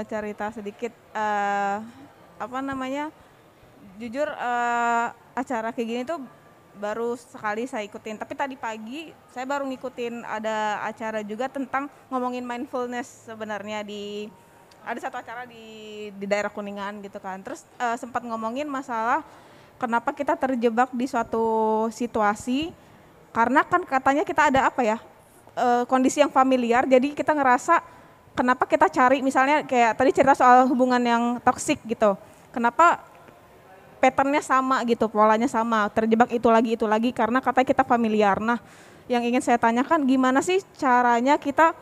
Cerita sedikit, apa namanya, jujur acara kayak gini tuh baru sekali saya ikutin. Tapi tadi pagi saya baru ngikutin ada acara juga tentang ngomongin mindfulness sebenarnya ada satu acara di daerah Kuningan gitu kan. Terus sempat ngomongin masalah kenapa kita terjebak di suatu situasi karena kan katanya kita ada apa ya kondisi yang familiar. Jadi kita ngerasa kenapa kita cari misalnya kayak tadi cerita soal hubungan yang toksik gitu. Kenapa patternnya sama gitu, polanya sama, terjebak itu lagi karena katanya kita familiar. Nah, yang ingin saya tanyakan gimana sih caranya kita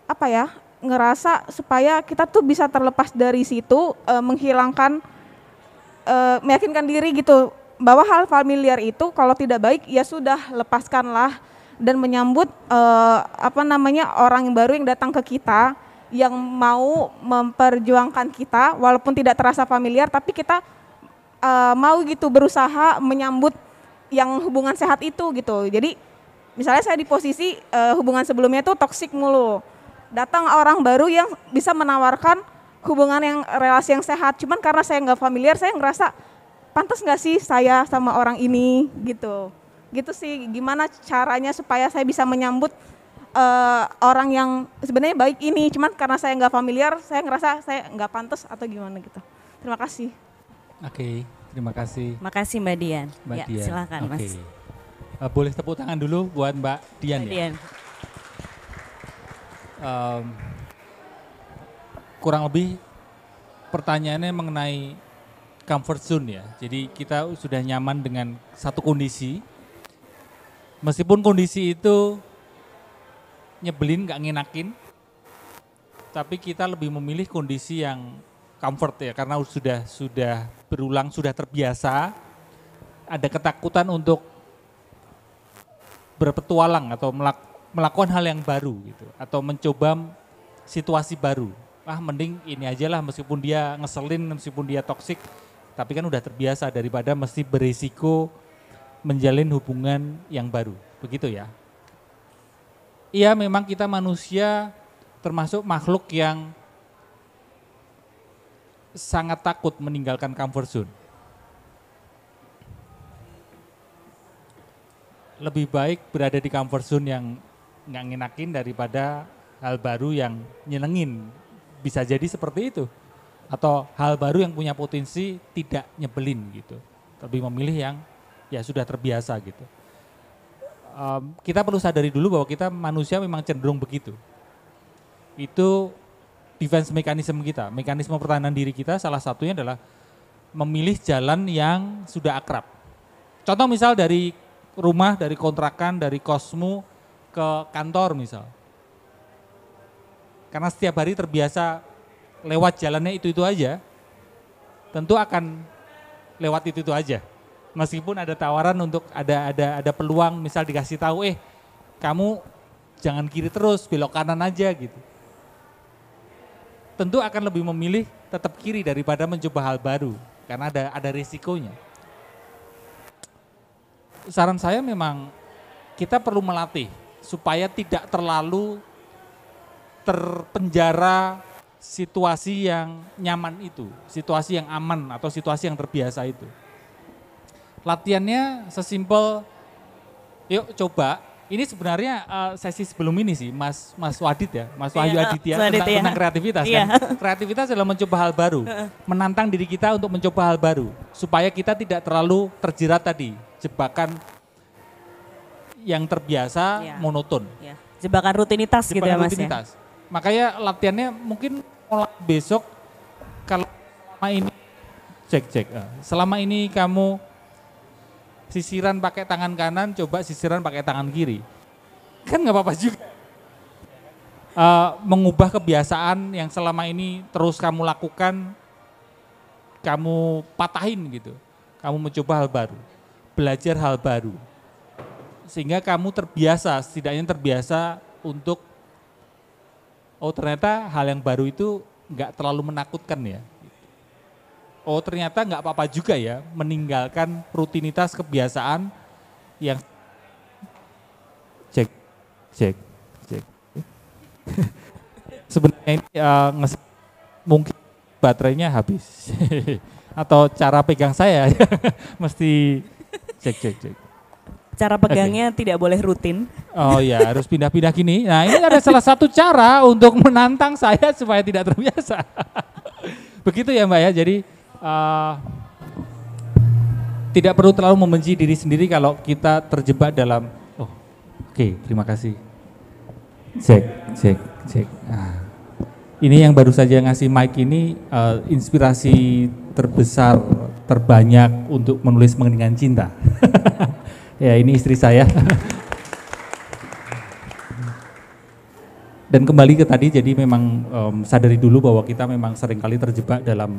apa ya? Ngerasa supaya kita tuh bisa terlepas dari situ, menghilangkan, meyakinkan diri gitu bahwa hal familiar itu kalau tidak baik ya sudah lepaskanlah dan menyambut apa namanya orang yang baru yang datang ke kita yang mau memperjuangkan kita walaupun tidak terasa familiar tapi kita mau gitu berusaha menyambut yang hubungan sehat itu gitu. Jadi misalnya saya di posisi hubungan sebelumnya tuh toksik mulu. Datang orang baru yang bisa menawarkan hubungan yang relasi yang sehat. Cuman karena saya nggak familiar, saya ngerasa pantas nggak sih saya sama orang ini gitu. Gitu sih. Gimana caranya supaya saya bisa menyambut orang yang sebenarnya baik ini. Cuman karena saya nggak familiar, saya ngerasa saya nggak pantas atau gimana gitu. Terima kasih. Oke, terima kasih Makasih Mbak Dian. Mbak Ya, Dian. silakan Mas. Boleh tepuk tangan dulu buat Mbak Dian Mbak ya. Dian. Kurang lebih pertanyaannya mengenai comfort zone ya. Jadi kita sudah nyaman dengan satu kondisi. Meskipun kondisi itu nyebelin, nggak ngenakin, tapi kita lebih memilih kondisi yang comfort ya, karena sudah berulang, sudah terbiasa, ada ketakutan untuk berpetualang atau melakukan hal yang baru gitu, atau mencoba situasi baru. Mending ini aja lah, meskipun dia ngeselin, meskipun dia toksik, tapi kan udah terbiasa daripada mesti berisiko menjalin hubungan yang baru, begitu ya. Iya, memang kita manusia termasuk makhluk yang sangat takut meninggalkan comfort zone. Lebih baik berada di comfort zone yang nggak ngenakin daripada hal baru yang nyenengin. Bisa jadi seperti itu. Atau hal baru yang punya potensi tidak nyebelin gitu. Lebih memilih yang ya sudah terbiasa gitu. Kita perlu sadari dulu bahwa kita manusia memang cenderung begitu. Itu defense mekanisme kita, mekanisme pertahanan diri kita salah satunya adalah memilih jalan yang sudah akrab. Contoh misal dari rumah, dari kontrakan, dari kosmu ke kantor misal. Karena setiap hari terbiasa lewat jalannya itu aja, tentu akan lewat itu aja. Meskipun ada tawaran untuk ada peluang, misal dikasih tahu, kamu jangan kiri terus, belok kanan aja gitu. Tentu akan lebih memilih tetap kiri daripada mencoba hal baru, karena ada risikonya. Saran saya memang kita perlu melatih supaya tidak terlalu terpenjara situasi yang nyaman itu, situasi yang aman atau situasi yang terbiasa itu. Latihannya sesimpel, yuk coba. Ini sebenarnya sesi sebelum ini sih, Mas Wadid ya, Mas Wahyu Aditya tentang kreativitas kan. Kreativitas adalah mencoba hal baru, menantang diri kita untuk mencoba hal baru, supaya kita tidak terlalu terjerat tadi jebakan yang terbiasa monoton. Jebakan rutinitas gitu ya Mas ya. Makanya latihannya mungkin mulai besok, kalau selama ini selama ini kamu sisiran pakai tangan kanan, coba sisiran pakai tangan kiri. Kan nggak apa-apa juga. Mengubah kebiasaan yang selama ini terus kamu lakukan, kamu patahin gitu. Kamu mencoba hal baru, belajar hal baru. Sehingga kamu terbiasa, setidaknya terbiasa untuk, ternyata hal yang baru itu nggak terlalu menakutkan ya. Ternyata nggak apa-apa juga ya meninggalkan rutinitas kebiasaan yang cek. Sebenarnya ini mungkin baterainya habis atau cara pegang saya mesti cek. Cara pegangnya tidak boleh rutin. Oh ya, harus pindah-pindah gini. Nah, ini ada salah satu cara untuk menantang saya supaya tidak terbiasa. Begitu ya Mbak ya, jadi tidak perlu terlalu membenci diri sendiri kalau kita terjebak dalam, oke, terima kasih. Cek. Ini yang baru saja ngasih mic ini inspirasi terbesar, terbanyak untuk menulis mengenai cinta. Ya, ini istri saya. Dan kembali ke tadi, jadi memang sadari dulu bahwa kita memang seringkali terjebak dalam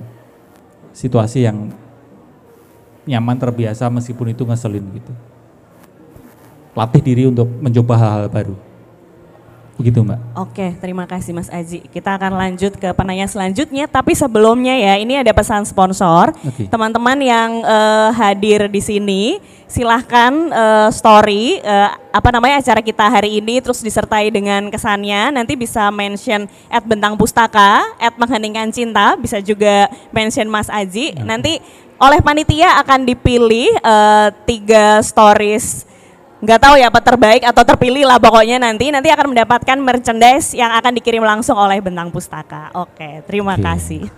situasi yang nyaman, terbiasa, meskipun itu ngeselin gitu. Latih diri untuk mencoba hal-hal baru. Begitu Mbak. Oke, terima kasih Mas Aji. Kita akan lanjut ke penanya selanjutnya, tapi sebelumnya ya, ini ada pesan sponsor. Teman-teman yang hadir di sini, silahkan story acara kita hari ini, terus disertai dengan kesannya. Nanti bisa mention @bentangpustaka, @mengheningkan cinta, bisa juga mention Mas Aji. Nanti oleh panitia akan dipilih 3 stories. Nggak tahu ya apa terbaik atau terpilih lah, pokoknya nanti akan mendapatkan merchandise yang akan dikirim langsung oleh Bentang Pustaka. Oke, terima kasih.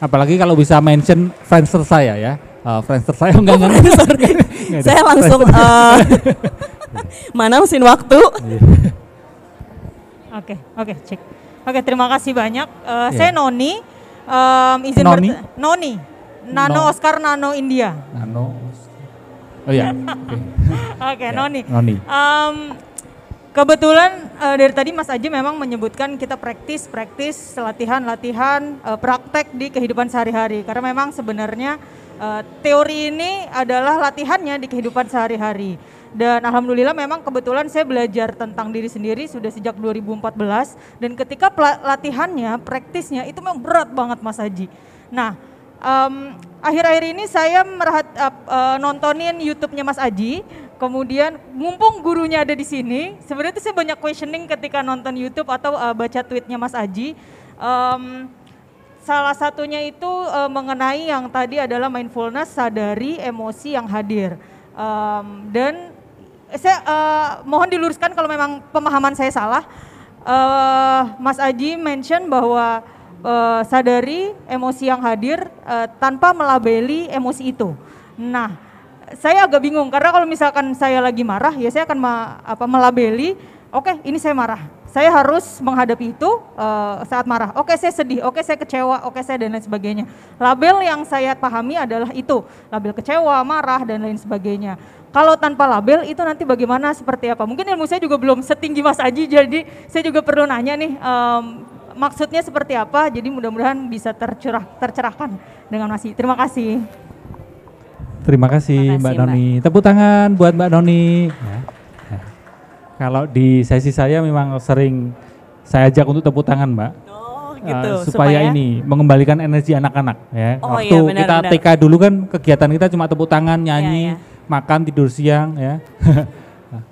Apalagi kalau bisa mention Friendster saya ya. Friendster saya enggak. Saya langsung mana mesin waktu. Oke, cek. Oke, terima kasih banyak. Saya Noni. Noni. Nano Oscar Nano India. Oh ya. Oke, Noni. Kebetulan dari tadi Mas Aji memang menyebutkan kita praktis, latihan, praktek di kehidupan sehari-hari. Karena memang sebenarnya teori ini adalah latihannya di kehidupan sehari-hari. Dan alhamdulillah memang kebetulan saya belajar tentang diri sendiri sudah sejak 2014. Dan ketika latihannya, praktisnya itu memang berat banget Mas Aji. Nah, akhir-akhir ini saya nontonin YouTube-nya Mas Aji. Kemudian mumpung gurunya ada di sini, sebenarnya saya banyak questioning ketika nonton YouTube atau baca tweetnya Mas Aji. Salah satunya itu mengenai yang tadi adalah mindfulness, sadari emosi yang hadir. Dan saya mohon diluruskan kalau memang pemahaman saya salah. Mas Aji mention bahwa sadari emosi yang hadir tanpa melabeli emosi itu. Nah, saya agak bingung karena kalau misalkan saya lagi marah ya saya akan melabeli, oke, ini saya marah. Saya harus menghadapi itu saat marah. Oke, saya sedih, oke saya kecewa, oke saya dan lain sebagainya. Label yang saya pahami adalah itu, label kecewa, marah dan lain sebagainya. Kalau tanpa label itu nanti bagaimana, seperti apa? Mungkin ilmu saya juga belum setinggi Mas Aji, jadi saya juga perlu nanya nih maksudnya seperti apa. Jadi mudah-mudahan bisa tercerahkan dengan Mas Aji. Terima kasih. Terima kasih Mbak Noni. Tepuk tangan buat Mbak Noni. Ya. Kalau di sesi saya memang sering saya ajak untuk tepuk tangan Mbak. Oh gitu. Supaya ini mengembalikan energi anak-anak ya. Oh, waktu iya, benar, kita benar. TK dulu kan kegiatan kita cuma tepuk tangan, nyanyi, Iya, iya. makan, tidur siang ya.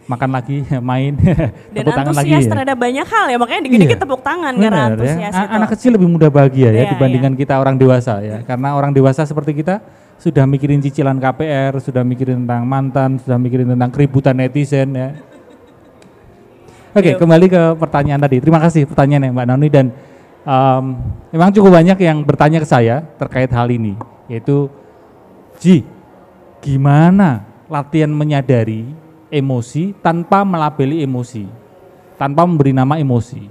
Makan lagi, main, Dan tepuk tangan lagi antusias ya. terhadap banyak hal ya, makanya dikit-dikit Iya. tepuk tangan karena Benar, antusias ya. itu. Anak kecil lebih mudah bahagia ya Iya, dibandingkan kita orang dewasa ya. Karena orang dewasa seperti kita sudah mikirin cicilan KPR, sudah mikirin tentang mantan, sudah mikirin tentang keributan netizen ya. Oke, Yuk. kembali ke pertanyaan tadi. Terima kasih pertanyaannya Mbak Noni dan memang cukup banyak yang bertanya ke saya terkait hal ini, yaitu Ji, gimana latihan menyadari emosi tanpa melabeli emosi, tanpa memberi nama emosi.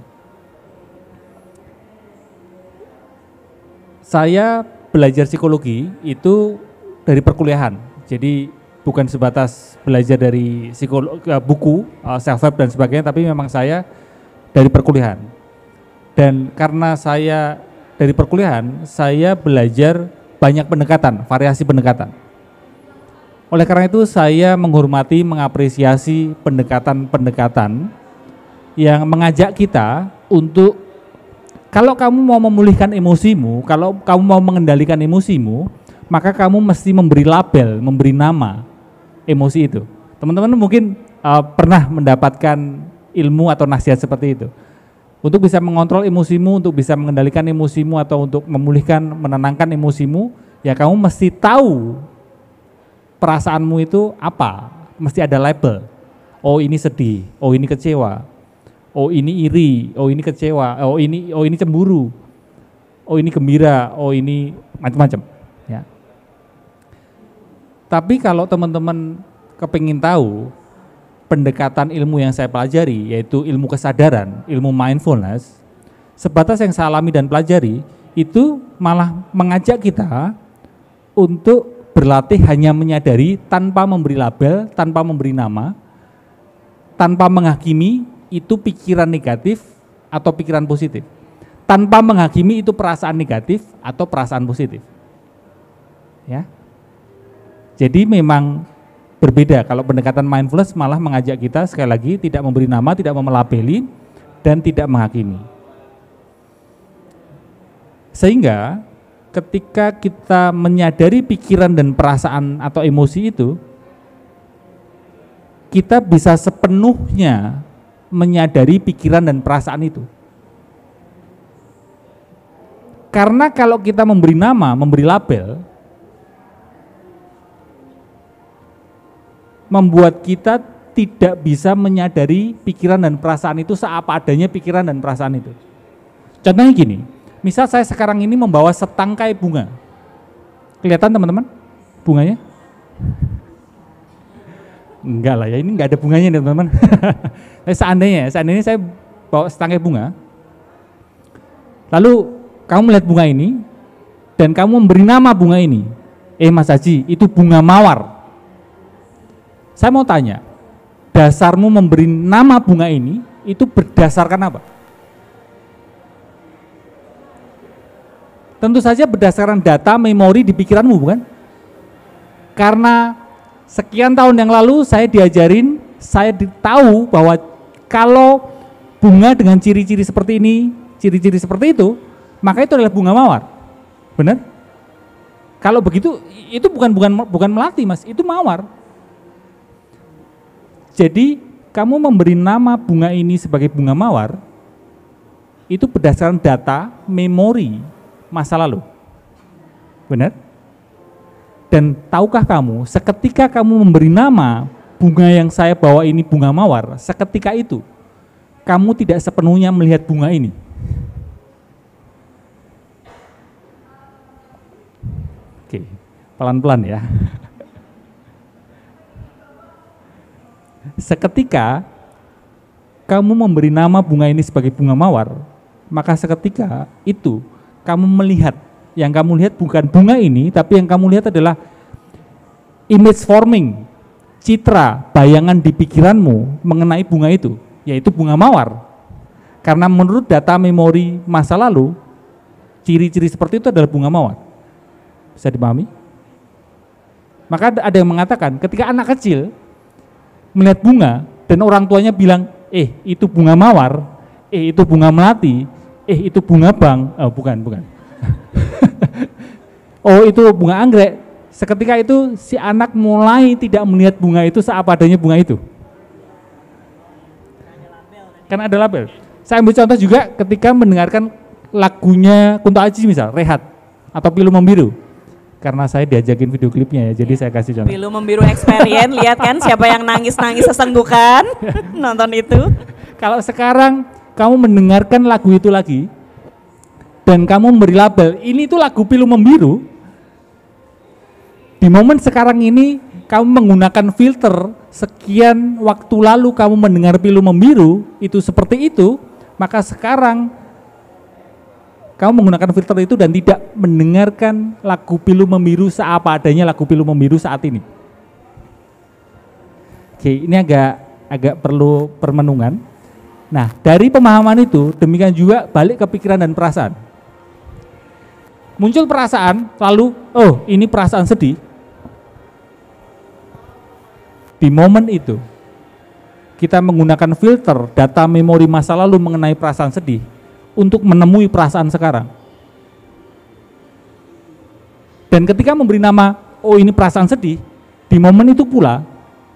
Saya belajar psikologi itu dari perkuliahan, jadi bukan sebatas belajar dari buku, self-help dan sebagainya, tapi memang saya dari perkuliahan. Dan karena saya dari perkuliahan, saya belajar banyak pendekatan, variasi pendekatan. Oleh karena itu saya menghormati, mengapresiasi pendekatan-pendekatan yang mengajak kita untuk kalau kamu mau memulihkan emosimu, kalau kamu mau mengendalikan emosimu, maka kamu mesti memberi label, memberi nama emosi itu. Teman-teman mungkin pernah mendapatkan ilmu atau nasihat seperti itu. Untuk bisa mengontrol emosimu, untuk bisa mengendalikan emosimu atau untuk memulihkan, menenangkan emosimu, ya kamu mesti tahu perasaanmu itu apa, mesti ada label. Oh ini sedih, oh ini kecewa, oh ini iri, oh ini kecewa, oh ini cemburu, oh ini gembira, oh ini macam-macam. Ya. Tapi kalau teman-teman kepingin tahu pendekatan ilmu yang saya pelajari, yaitu ilmu kesadaran, ilmu mindfulness, sebatas yang saya alami dan pelajari, itu malah mengajak kita untuk berlatih hanya menyadari tanpa memberi label, tanpa memberi nama, tanpa menghakimi itu pikiran negatif atau pikiran positif, tanpa menghakimi itu perasaan negatif atau perasaan positif. Ya. Jadi memang berbeda. Kalau pendekatan mindfulness malah mengajak kita sekali lagi tidak memberi nama, tidak melabeli, dan tidak menghakimi. Sehingga ketika kita menyadari pikiran dan perasaan atau emosi itu, kita bisa sepenuhnya menyadari pikiran dan perasaan itu. Karena kalau kita memberi nama, memberi label, membuat kita tidak bisa menyadari pikiran dan perasaan itu seapa adanya pikiran dan perasaan itu. Contohnya gini, misal saya sekarang ini membawa setangkai bunga. Kelihatan teman-teman bunganya? Enggak lah ya, ini enggak ada bunganya nih teman-teman. Seandainya saya bawa setangkai bunga, lalu kamu melihat bunga ini, dan kamu memberi nama bunga ini, Mas Haji, itu bunga mawar. Saya mau tanya, dasarmu memberi nama bunga ini itu berdasarkan apa? Tentu saja berdasarkan data memori di pikiranmu, bukan? Karena sekian tahun yang lalu saya diajarin, saya tahu bahwa kalau bunga dengan ciri-ciri seperti ini, ciri-ciri seperti itu, maka itu adalah bunga mawar. Benar? Kalau begitu itu bukan melati, Mas, itu mawar. Jadi kamu memberi nama bunga ini sebagai bunga mawar itu berdasarkan data memori masa lalu. Benar? Dan tahukah kamu, seketika kamu memberi nama bunga yang saya bawa ini bunga mawar, seketika itu kamu tidak sepenuhnya melihat bunga ini. Oke, pelan-pelan ya. Seketika kamu memberi nama bunga ini sebagai bunga mawar, maka seketika itu kamu melihat, yang kamu lihat bukan bunga ini, tapi yang kamu lihat adalah image forming, citra, bayangan di pikiranmu mengenai bunga itu, yaitu bunga mawar. Karena menurut data memori masa lalu, ciri-ciri seperti itu adalah bunga mawar. Bisa dipahami? Maka ada yang mengatakan ketika anak kecil melihat bunga dan orang tuanya bilang, itu bunga mawar, itu bunga melati, itu bunga bang, bukan. Oh, itu bunga anggrek. Seketika itu si anak mulai tidak melihat bunga itu seapa adanya bunga itu. Kan ada label. Saya ambil contoh juga ketika mendengarkan lagunya Kunto Aji misal, Rehat atau Pilu Membiru. Karena saya diajakin video klipnya ya, jadi saya kasih contoh. Pilu Membiru Experience, lihat kan siapa yang nangis-nangis sesenggukan nonton itu. Kalau sekarang kamu mendengarkan lagu itu lagi dan kamu memberi label, ini tuh lagu Pilu Membiru. Di momen sekarang ini kamu menggunakan filter, sekian waktu lalu kamu mendengar Pilu Membiru itu seperti itu, maka sekarang kamu menggunakan filter itu dan tidak mendengarkan lagu Pilu Membiru seapa adanya lagu Pilu Membiru saat ini. Oke, ini agak perlu permenungan. Nah, dari pemahaman itu, demikian juga balik ke pikiran dan perasaan. Muncul perasaan, lalu, ini perasaan sedih. Di momen itu, kita menggunakan filter data memori masa lalu mengenai perasaan sedih untuk menemui perasaan sekarang. Dan ketika memberi nama, ini perasaan sedih, di momen itu pula,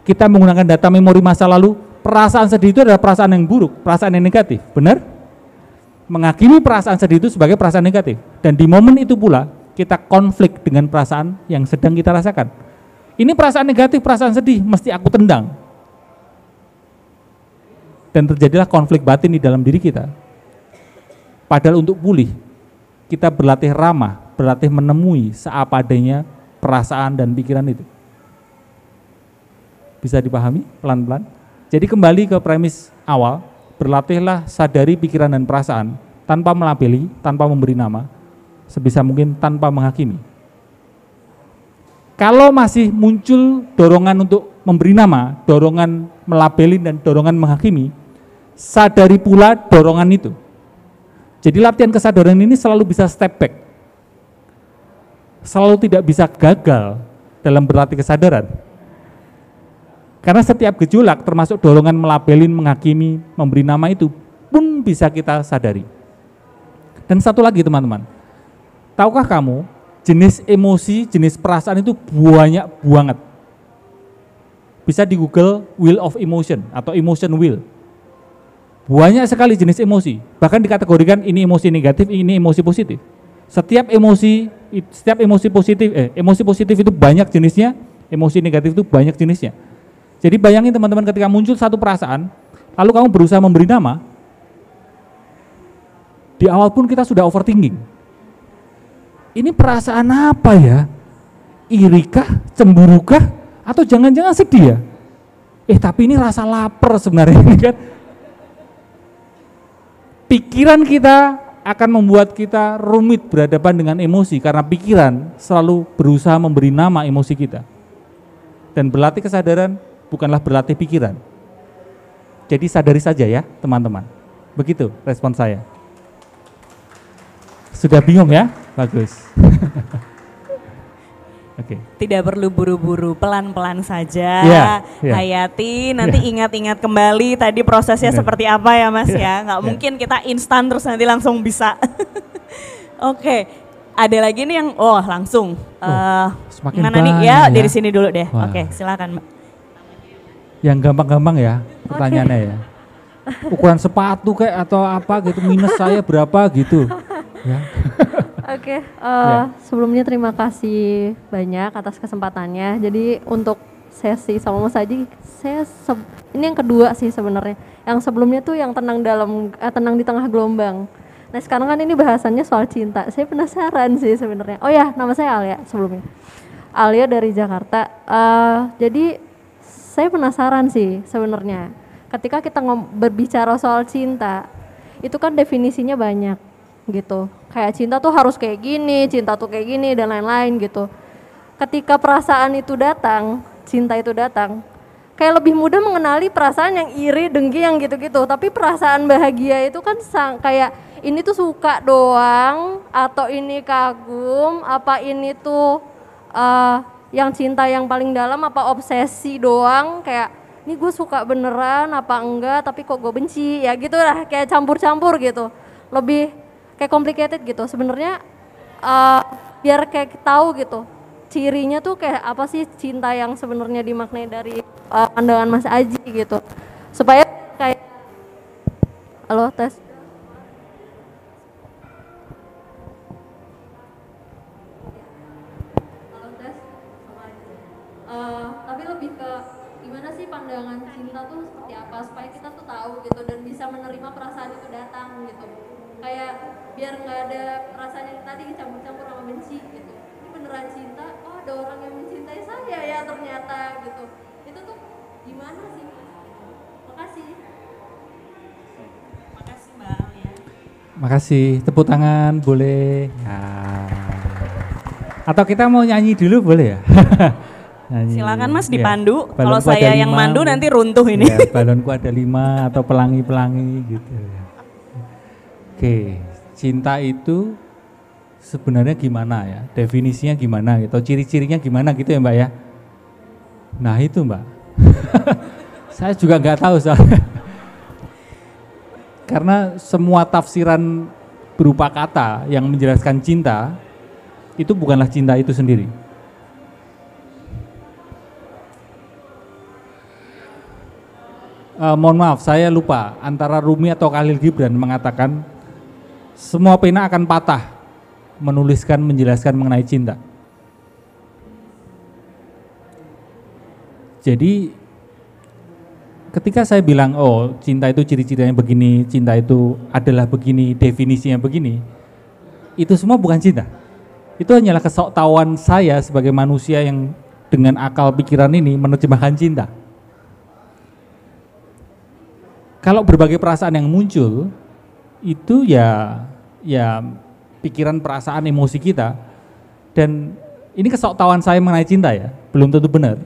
kita menggunakan data memori masa lalu, perasaan sedih itu adalah perasaan yang buruk, perasaan yang negatif, benar? Menghakimi perasaan sedih itu sebagai perasaan negatif. Dan di momen itu pula, kita konflik dengan perasaan yang sedang kita rasakan. Ini perasaan negatif, perasaan sedih, mesti aku tendang. Dan terjadilah konflik batin di dalam diri kita. Padahal untuk pulih, kita berlatih ramah, berlatih menemui seapa adanya perasaan dan pikiran itu. Bisa dipahami pelan-pelan? Jadi kembali ke premis awal, berlatihlah sadari pikiran dan perasaan tanpa melabeli, tanpa memberi nama, sebisa mungkin tanpa menghakimi. Kalau masih muncul dorongan untuk memberi nama, dorongan melabeli dan dorongan menghakimi, sadari pula dorongan itu. Jadi latihan kesadaran ini selalu bisa step back. Selalu tidak bisa gagal dalam berlatih kesadaran. Karena setiap gejolak termasuk dorongan melabelin, menghakimi, memberi nama itu pun bisa kita sadari. Dan satu lagi teman-teman, tahukah kamu jenis emosi, jenis perasaan itu banyak banget. Bisa di Google wheel of emotion atau emotion wheel. Banyak sekali jenis emosi, bahkan dikategorikan ini emosi negatif, ini emosi positif. Setiap emosi positif itu banyak jenisnya, emosi negatif itu banyak jenisnya. Jadi bayangin teman-teman ketika muncul satu perasaan, lalu kamu berusaha memberi nama, di awal pun kita sudah overthinking. Ini perasaan apa ya? Irikah, cemburukah, atau jangan-jangan sedih ya? Tapi ini rasa lapar sebenarnya kan? Pikiran kita akan membuat kita rumit berhadapan dengan emosi karena pikiran selalu berusaha memberi nama emosi kita. Dan berlatih kesadaran bukanlah berlatih pikiran, Jadi sadari saja ya teman-teman. Begitu respon saya. Sudah bingung ya? Bagus. Oke. Tidak perlu buru-buru, pelan-pelan saja. Iya, iya. Hayati, nanti ingat-ingat kembali tadi prosesnya Benar. seperti apa ya Mas ya. Nggak Iya. mungkin kita instan terus nanti langsung bisa. Oke, ada lagi nih yang langsung. semakin Mana nih? banyak Ya, ya. dari sini dulu deh. Wah. Oke, silakan Mbak. Yang gampang-gampang ya pertanyaannya ya. Ukuran sepatu kayak atau apa gitu, minus saya berapa gitu. Ya. Oke, Ya. sebelumnya terima kasih banyak atas kesempatannya. Jadi untuk sesi sama Mas Aji, ini yang kedua sih sebenarnya. Yang sebelumnya tuh yang tenang tenang di tengah gelombang. Nah sekarang kan ini bahasannya soal cinta. Saya penasaran sih sebenarnya. Oh ya, nama saya Alia sebelumnya. Alia dari Jakarta. Jadi saya penasaran sih sebenarnya. Ketika kita berbicara soal cinta, itu kan definisinya banyak gitu. Kayak cinta tuh harus kayak gini, cinta tuh kayak gini dan lain-lain gitu. Ketika perasaan itu datang, cinta itu datang, kayak lebih mudah mengenali perasaan yang iri, dengki yang gitu-gitu. Tapi perasaan bahagia itu kan kayak ini tuh suka doang, atau ini kagum, apa ini tuh yang cinta yang paling dalam, apa obsesi doang, kayak ini gue suka beneran apa enggak, tapi kok gue benci, ya gitu lah, kayak campur-campur gitu. Lebih kayak complicated gitu sebenarnya, biar kayak tahu gitu cirinya tuh kayak apa sih cinta yang sebenarnya dimaknai dari pandangan Mas Aji gitu, supaya kayak halo tes tapi lebih ke gimana sih pandangan cinta tuh seperti apa supaya kita tuh tahu gitu dan bisa menerima perasaan itu datang gitu. Kayak biar nggak ada perasaan yang tadi campur-campur sama benci gitu. Ini beneran cinta, oh ada orang yang mencintai saya ya ternyata gitu. Itu tuh gimana sih? Makasih. Makasih Mbak Alia. Makasih, tepuk tangan boleh. Atau kita mau nyanyi dulu boleh ya? Nyanyi. Silakan Mas Ya. dipandu. Kalau Balonku ada saya yang 5, mandu nanti runtuh ini. Ya, balonku ada 5 atau pelangi-pelangi gitu. Oke, cinta itu sebenarnya gimana ya? Definisinya gimana gitu? Ciri-cirinya gimana gitu ya Mbak ya? Nah itu Mbak. Saya juga nggak tahu soalnya. Karena semua tafsiran berupa kata yang menjelaskan cinta itu bukanlah cinta itu sendiri. Mohon maaf, saya lupa antara Rumi atau Khalil Gibran mengatakan semua pena akan patah menuliskan, menjelaskan mengenai cinta. Jadi ketika saya bilang, oh cinta itu ciri-cirinya begini, cinta itu adalah begini, definisinya begini, itu semua bukan cinta. Itu hanyalah kesoktahuan saya sebagai manusia yang dengan akal pikiran ini menerjemahkan cinta. Kalau berbagai perasaan yang muncul, itu ya pikiran, perasaan, emosi kita, dan ini kesoktahuan saya mengenai cinta ya, belum tentu benar.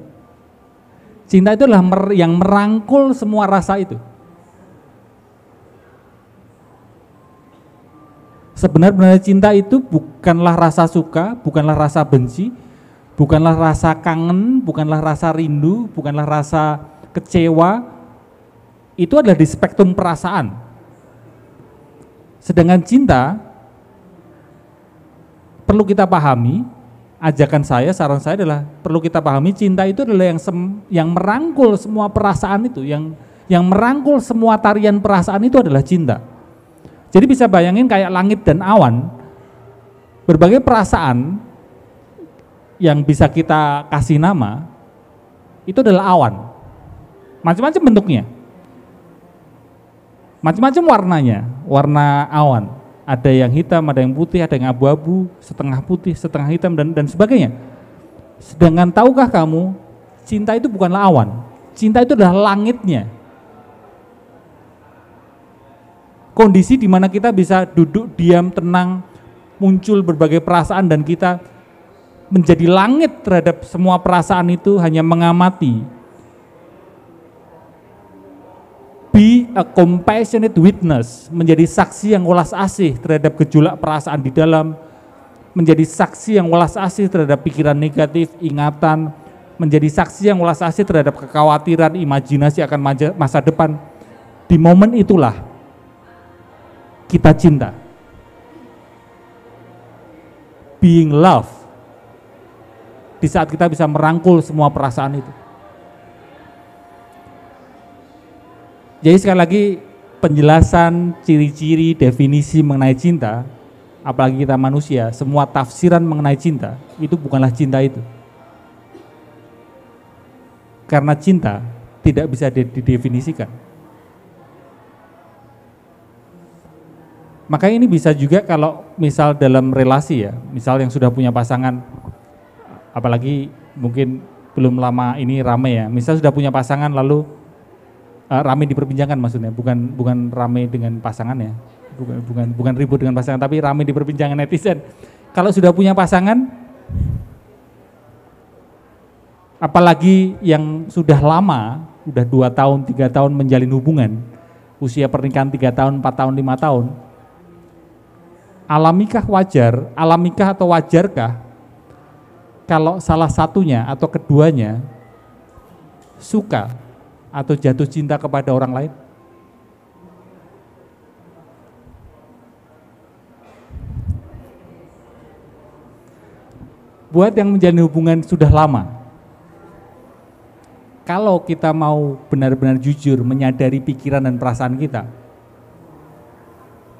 Cinta itu adalah yang merangkul semua rasa itu. Sebenarnya cinta itu bukanlah rasa suka, bukanlah rasa benci, bukanlah rasa kangen, bukanlah rasa rindu, bukanlah rasa kecewa. Itu adalah di spektrum perasaan. Sedangkan cinta perlu kita pahami, ajakan saya, saran saya adalah perlu kita pahami cinta itu adalah yang merangkul semua perasaan itu, yang merangkul semua tarian perasaan itu adalah cinta. Jadi bisa bayangin kayak langit dan awan, berbagai perasaan yang bisa kita kasih nama itu adalah awan, macam-macam bentuknya, macam-macam warnanya, warna awan. Ada yang hitam, ada yang putih, ada yang abu-abu, setengah putih, setengah hitam, dan sebagainya. Sedangkan tahukah kamu, cinta itu bukanlah awan, cinta itu adalah langitnya. Kondisi di mana kita bisa duduk diam, tenang, muncul berbagai perasaan, dan kita menjadi langit terhadap semua perasaan itu, hanya mengamati. Be a compassionate witness, menjadi saksi yang welas asih terhadap gejolak perasaan di dalam, menjadi saksi yang welas asih terhadap pikiran negatif, ingatan, menjadi saksi yang welas asih terhadap kekhawatiran, imajinasi akan masa depan. Di momen itulah kita cinta. Being love. Di saat kita bisa merangkul semua perasaan itu. Jadi sekali lagi penjelasan ciri-ciri definisi mengenai cinta, apalagi kita manusia, semua tafsiran mengenai cinta itu bukanlah cinta itu. Karena cinta tidak bisa didefinisikan. Maka ini bisa juga kalau misal dalam relasi ya, misal yang sudah punya pasangan, apalagi mungkin belum lama ini rame ya, misal sudah punya pasangan lalu rame diperbincangkan maksudnya, bukan rame dengan pasangan ya, bukan ribut dengan pasangan, tapi rame di perbincangan netizen. Kalau sudah punya pasangan, apalagi yang sudah lama, udah 2 tahun, 3 tahun menjalin hubungan, usia pernikahan 3 tahun, 4 tahun, 5 tahun, alamikah atau wajarkah kalau salah satunya atau keduanya suka atau jatuh cinta kepada orang lain? Buat yang menjalin hubungan sudah lama, kalau kita mau benar-benar jujur menyadari pikiran dan perasaan kita,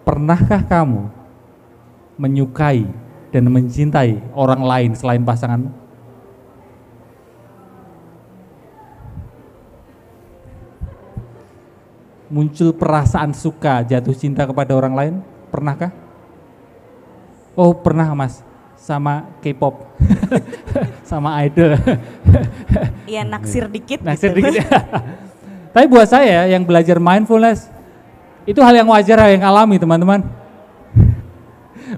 pernahkah kamu menyukai dan mencintai orang lain selain pasanganmu? Muncul perasaan suka, jatuh cinta kepada orang lain, pernahkah? Oh pernah mas, sama K-pop, sama idol. Iya naksir dikit. Naksir gitu. dikit. Tapi buat saya yang belajar mindfulness, itu hal yang wajar, hal yang alami teman-teman.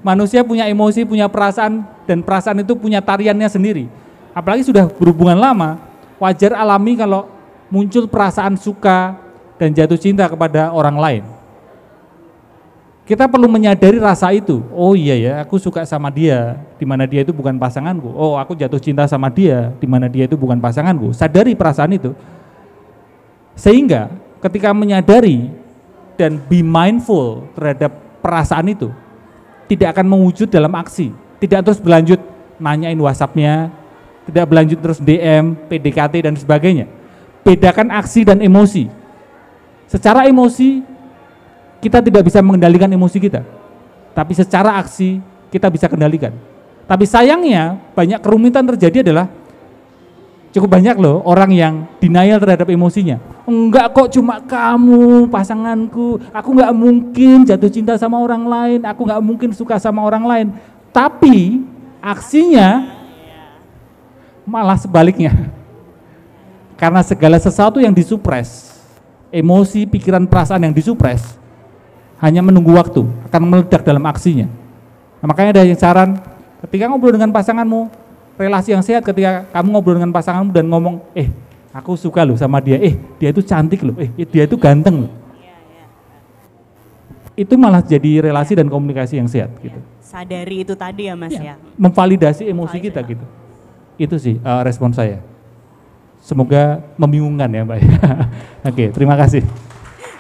Manusia punya emosi, punya perasaan, dan perasaan itu punya tariannya sendiri. Apalagi sudah berhubungan lama, wajar alami kalau muncul perasaan suka dan jatuh cinta kepada orang lain. Kita perlu menyadari rasa itu. Oh iya ya, aku suka sama dia, di mana dia itu bukan pasanganku. Oh, aku jatuh cinta sama dia, di mana dia itu bukan pasanganku. Sadari perasaan itu. Sehingga ketika menyadari dan be mindful terhadap perasaan itu, tidak akan mewujud dalam aksi. Tidak terus berlanjut nanyain WhatsApp-nya, tidak berlanjut terus DM, PDKT dan sebagainya. Bedakan aksi dan emosi. Secara emosi, kita tidak bisa mengendalikan emosi kita. Tapi secara aksi, kita bisa kendalikan. Tapi sayangnya, banyak kerumitan terjadi adalah, cukup banyak loh orang yang denial terhadap emosinya. Enggak kok, cuma kamu, pasanganku, aku enggak mungkin jatuh cinta sama orang lain, aku enggak mungkin suka sama orang lain. Tapi, aksinya malah sebaliknya. Karena segala sesuatu yang disupres, emosi, pikiran, perasaan yang disupres hanya menunggu waktu, akan meledak dalam aksinya. Nah, makanya ada yang saran, ketika ngobrol dengan pasanganmu, relasi yang sehat ketika kamu ngobrol dengan pasanganmu dan ngomong, aku suka loh sama dia, dia itu cantik loh, dia itu ganteng loh. Itu malah jadi relasi dan komunikasi yang sehat gitu. Sadari itu tadi ya mas ya. Memvalidasi emosi kita gitu. Itu sih respon saya. Semoga membingungkan ya Mbak. Oke, terima kasih.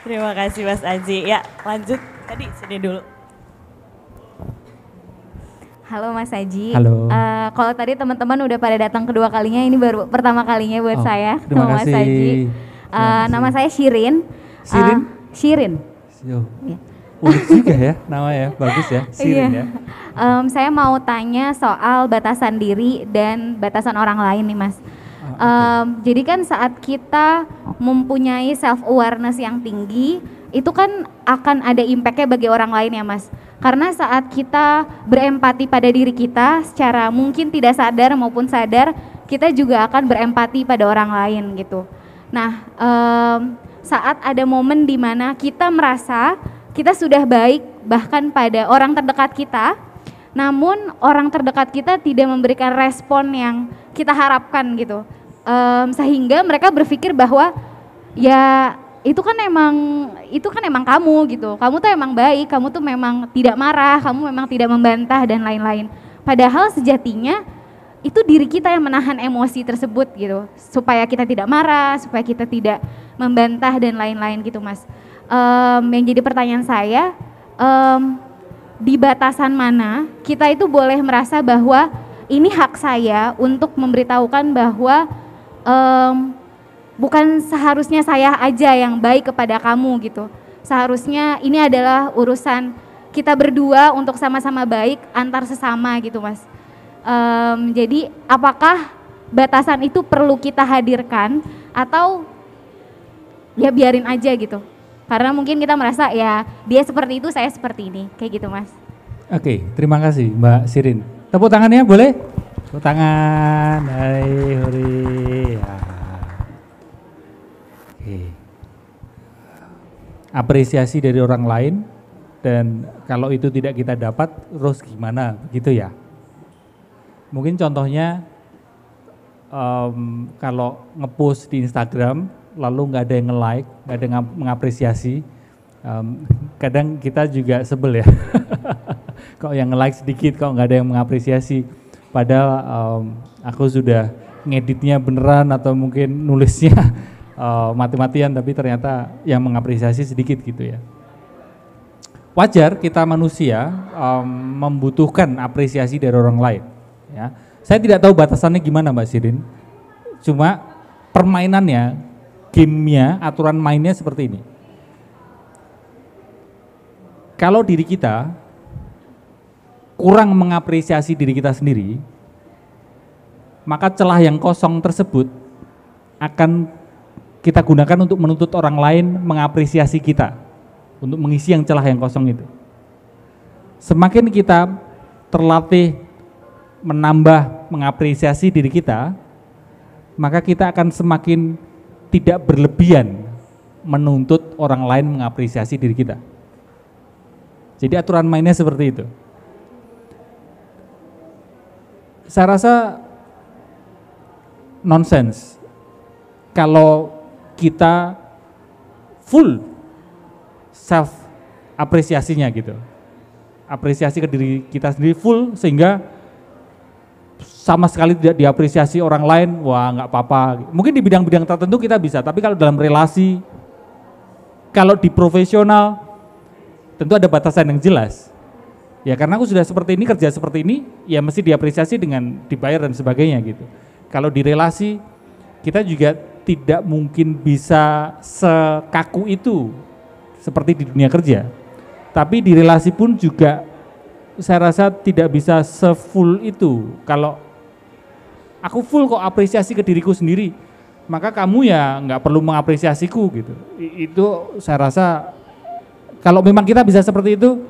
Terima kasih Mas Aji. Ya lanjut, tadi sini dulu. Halo Mas Aji. Halo. Kalau tadi teman-teman udah pada datang kedua kalinya, ini baru pertama kalinya buat saya. Terima kasih. Mas Aji. Nama saya Shirin. Shirin? Shirin. Yo. Unik juga ya nama ya, bagus ya, Shirin ya. Saya mau tanya soal batasan diri dan batasan orang lain nih Mas. Jadi kan saat kita mempunyai self awareness yang tinggi, itu kan akan ada impactnya bagi orang lain ya Mas. Karena saat kita berempati pada diri kita secara mungkin tidak sadar maupun sadar, kita juga akan berempati pada orang lain gitu. Nah, saat ada momen di mana kita merasa kita sudah baik bahkan pada orang terdekat kita, namun orang terdekat kita tidak memberikan respon yang kita harapkan gitu, sehingga mereka berpikir bahwa ya itu kan emang kamu gitu. Kamu tuh emang baik, kamu tuh memang tidak marah, kamu memang tidak membantah dan lain-lain. Padahal sejatinya itu diri kita yang menahan emosi tersebut gitu, supaya kita tidak marah, supaya kita tidak membantah dan lain-lain gitu Mas. Yang jadi pertanyaan saya, di batasan mana kita itu boleh merasa bahwa ini hak saya untuk memberitahukan bahwa bukan seharusnya saya aja yang baik kepada kamu gitu. Seharusnya ini adalah urusan kita berdua untuk sama-sama baik antar sesama gitu Mas. Jadi apakah batasan itu perlu kita hadirkan atau ya biarin aja gitu? Karena mungkin kita merasa ya dia seperti itu, saya seperti ini, kayak gitu Mas. Oke, terima kasih Mbak Sirin. Tepuk tangannya boleh? Tepuk tangan, hai hore. Ya. Oke. Apresiasi dari orang lain dan kalau itu tidak kita dapat, terus gimana? Begitu ya. Mungkin contohnya kalau ngepost di Instagram lalu nggak ada yang nge-like, nggak ada yang mengapresiasi, kadang kita juga sebel ya. Kok yang nge-like sedikit, kok nggak ada yang mengapresiasi. Padahal aku sudah ngeditnya beneran atau mungkin nulisnya mati-matian, tapi ternyata yang mengapresiasi sedikit gitu ya. Wajar kita manusia membutuhkan apresiasi dari orang lain. Ya, saya tidak tahu batasannya gimana Mbak Sirin. Cuma permainannya, gamenya, aturan mainnya seperti ini. Kalau diri kita kurang mengapresiasi diri kita sendiri, maka celah yang kosong tersebut akan kita gunakan untuk menuntut orang lain mengapresiasi kita, untuk mengisi yang celah yang kosong itu. Semakin kita terlatih menambah mengapresiasi diri kita, maka kita akan semakin tidak berlebihan menuntut orang lain mengapresiasi diri kita. Jadi aturan mainnya seperti itu. Saya rasa nonsens kalau kita full self apresiasinya gitu. Apresiasi ke diri kita sendiri full sehingga sama sekali tidak diapresiasi orang lain, wah nggak apa-apa. Mungkin di bidang-bidang tertentu kita bisa, tapi kalau dalam relasi, kalau di profesional, tentu ada batasan yang jelas. Ya karena aku sudah seperti ini, kerja seperti ini, ya mesti diapresiasi dengan dibayar dan sebagainya gitu. Kalau di relasi, kita juga tidak mungkin bisa sekaku itu seperti di dunia kerja. Tapi di relasi pun juga saya rasa tidak bisa se-full itu. Kalau aku full kok apresiasi ke diriku sendiri, maka kamu ya nggak perlu mengapresiasiku gitu. Itu saya rasa kalau memang kita bisa seperti itu,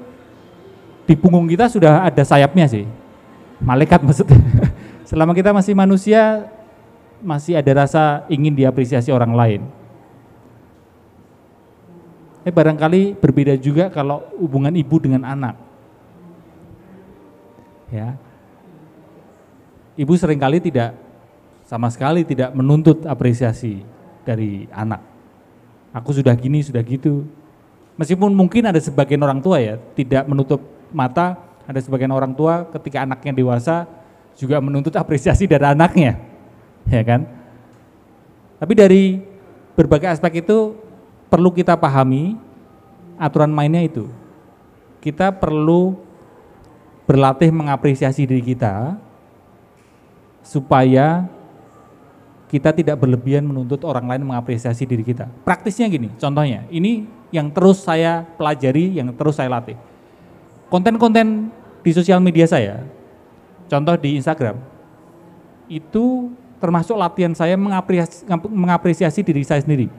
di punggung kita sudah ada sayapnya sih, malaikat maksudnya. Selama kita masih manusia, masih ada rasa ingin diapresiasi orang lain. Barangkali berbeda juga kalau hubungan ibu dengan anak. Ya, ibu seringkali sama sekali tidak menuntut apresiasi dari anak. Aku sudah gini, sudah gitu. Meskipun mungkin ada sebagian orang tua ya, tidak menutup mata, ada sebagian orang tua ketika anaknya dewasa juga menuntut apresiasi dari anaknya, ya kan? Tapi dari berbagai aspek itu perlu kita pahami aturan mainnya itu. Kita perlu berlatih mengapresiasi diri kita supaya kita tidak berlebihan menuntut orang lain mengapresiasi diri kita. Praktisnya gini, contohnya, ini yang terus saya pelajari, yang terus saya latih. Konten-konten di sosial media saya, contoh di Instagram, itu termasuk latihan saya mengapresiasi diri saya sendiri.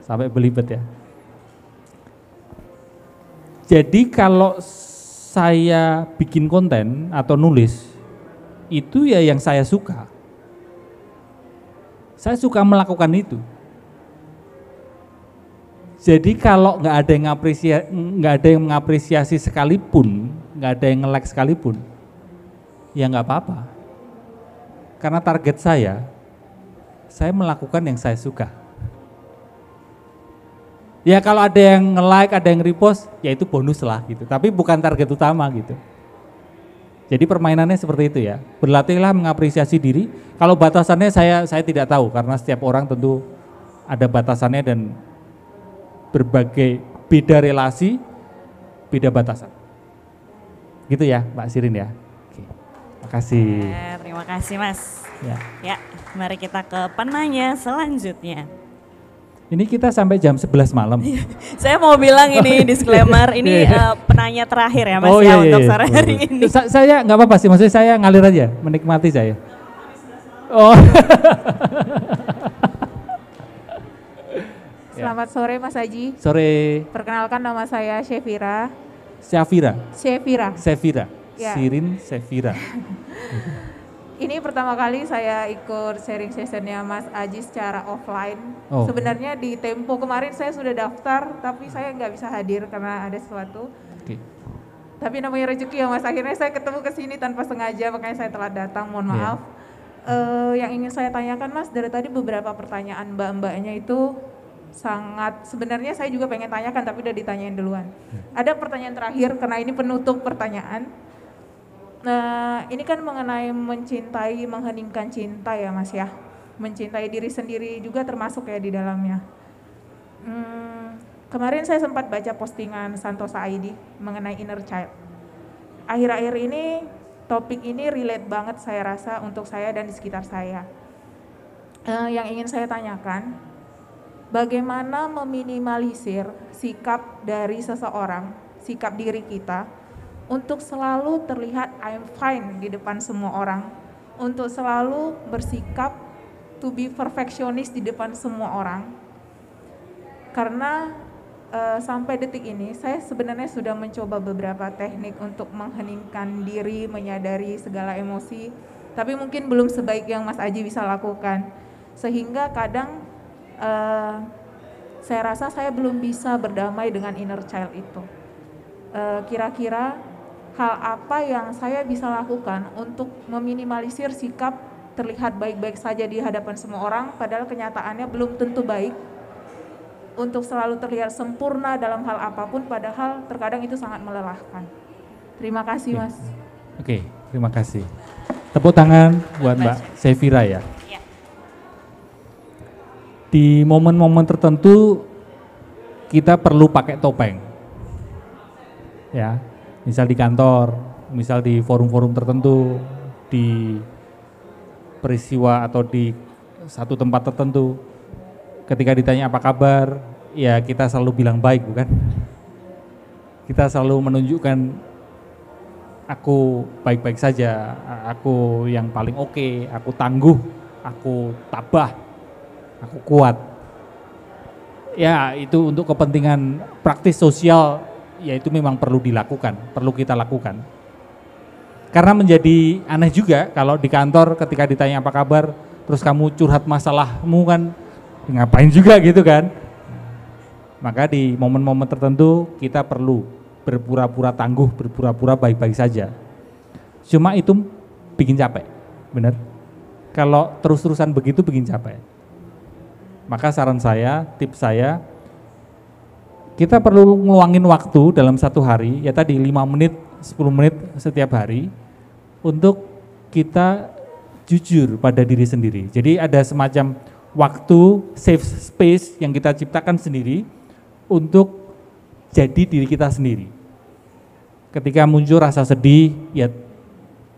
Sampai belibet ya. Jadi kalau saya bikin konten atau nulis, itu ya yang saya suka. Saya suka melakukan itu. Jadi kalau nggak ada yang mengapresiasi sekalipun, nggak ada yang nge-like sekalipun, ya nggak apa-apa. Karena target saya melakukan yang saya suka. Ya kalau ada yang nge-like, ada yang repost, ya itu bonus lah gitu. Tapi bukan target utama gitu. Jadi permainannya seperti itu ya. Berlatihlah mengapresiasi diri. Kalau batasannya saya tidak tahu karena setiap orang tentu ada batasannya dan berbagai beda relasi, beda batasan. Gitu ya Mbak Sirin ya. Oke. Makasih. Terima kasih Mas. Ya. Mari kita ke penanya selanjutnya. Ini kita sampai jam 11 malam. Saya mau bilang ini disclaimer, ini penanya terakhir ya Mas untuk sore hari ini. Saya nggak apa-apa sih, maksudnya saya ngalir aja, menikmati saya. Oh. Selamat sore Mas Haji. Sore. Perkenalkan nama saya Syafira. Syafira. Ya. Sirin Syafira. Ini pertama kali saya ikut sharing sessionnya Mas Aji secara offline. Oh. Sebenarnya di Tempo kemarin saya sudah daftar, tapi saya nggak bisa hadir karena ada sesuatu. Okay. Tapi namanya rezeki ya Mas, akhirnya saya ketemu ke sini tanpa sengaja, makanya saya telat datang, mohon maaf. Yang ingin saya tanyakan Mas, dari tadi beberapa pertanyaan mbak-mbaknya itu sangat, sebenarnya saya juga pengen tanyakan tapi udah ditanyain duluan. Ada pertanyaan terakhir karena ini penutup pertanyaan. Nah, ini kan mengenai mencintai, mengheningkan cinta ya Mas ya. Mencintai diri sendiri juga termasuk ya di dalamnya. Kemarin saya sempat baca postingan Santosa ID mengenai inner child. Akhir-akhir ini topik ini relate banget saya rasa untuk saya dan di sekitar saya. Yang ingin saya tanyakan, bagaimana meminimalisir sikap dari seseorang, sikap diri kita, untuk selalu terlihat I'm fine di depan semua orang, untuk selalu bersikap to be perfectionist di depan semua orang. Karena sampai detik ini saya sebenarnya sudah mencoba beberapa teknik untuk mengheningkan diri, menyadari segala emosi, tapi mungkin belum sebaik yang Mas Aji bisa lakukan. Sehingga kadang saya rasa saya belum bisa berdamai dengan inner child itu. Kira-kira hal apa yang saya bisa lakukan untuk meminimalisir sikap terlihat baik-baik saja di hadapan semua orang, padahal kenyataannya belum tentu baik, untuk selalu terlihat sempurna dalam hal apapun, padahal terkadang itu sangat melelahkan. Terima kasih Mas. Oke, terima kasih. Tepuk tangan buat Mbak Syafira ya. Di momen-momen tertentu kita perlu pakai topeng. Ya. Misal di kantor, misal di forum-forum tertentu, di peristiwa atau di satu tempat tertentu, ketika ditanya apa kabar, ya kita selalu bilang baik, bukan? Kita selalu menunjukkan aku baik-baik saja, aku yang paling oke, aku tangguh, aku tabah, aku kuat. Ya itu untuk kepentingan praktis sosial, ya itu memang perlu dilakukan, perlu kita lakukan. Karena menjadi aneh juga kalau di kantor ketika ditanya apa kabar, terus kamu curhat masalahmu kan, ngapain juga gitu kan. Maka di momen-momen tertentu kita perlu berpura-pura tangguh, berpura-pura baik-baik saja. Cuma itu bikin capek, benar. Kalau terus-terusan begitu bikin capek. Maka saran saya, tips saya, kita perlu ngeluangin waktu dalam satu hari, ya tadi 5 menit, 10 menit setiap hari, untuk kita jujur pada diri sendiri. Jadi ada semacam waktu, safe space yang kita ciptakan sendiri untuk jadi diri kita sendiri. Ketika muncul rasa sedih, ya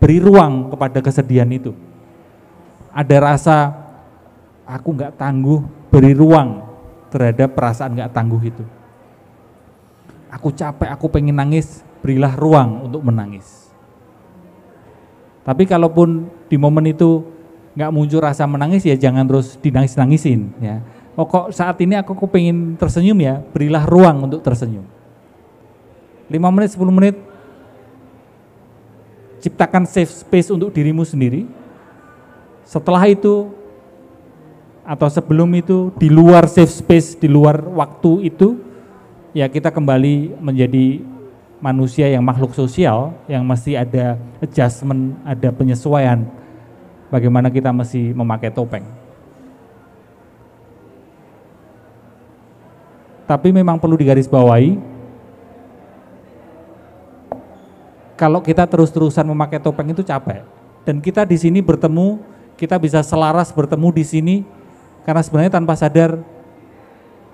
beri ruang kepada kesedihan itu. Ada rasa aku nggak tangguh, beri ruang terhadap perasaan nggak tangguh itu. Aku capek, aku pengen nangis, berilah ruang untuk menangis. Tapi kalaupun di momen itu nggak muncul rasa menangis, ya jangan terus dinangis-nangisin ya. Oh kok saat ini aku pengen tersenyum ya, berilah ruang untuk tersenyum. 5 menit, 10 menit, ciptakan safe space untuk dirimu sendiri. Setelah itu, atau sebelum itu, di luar safe space, di luar waktu itu, ya kita kembali menjadi manusia yang makhluk sosial, yang mesti ada adjustment, ada penyesuaian, bagaimana kita mesti memakai topeng. Tapi memang perlu digarisbawahi, kalau kita terus-terusan memakai topeng itu capek. Dan kita di sini bertemu, kita bisa selaras bertemu di sini karena sebenarnya tanpa sadar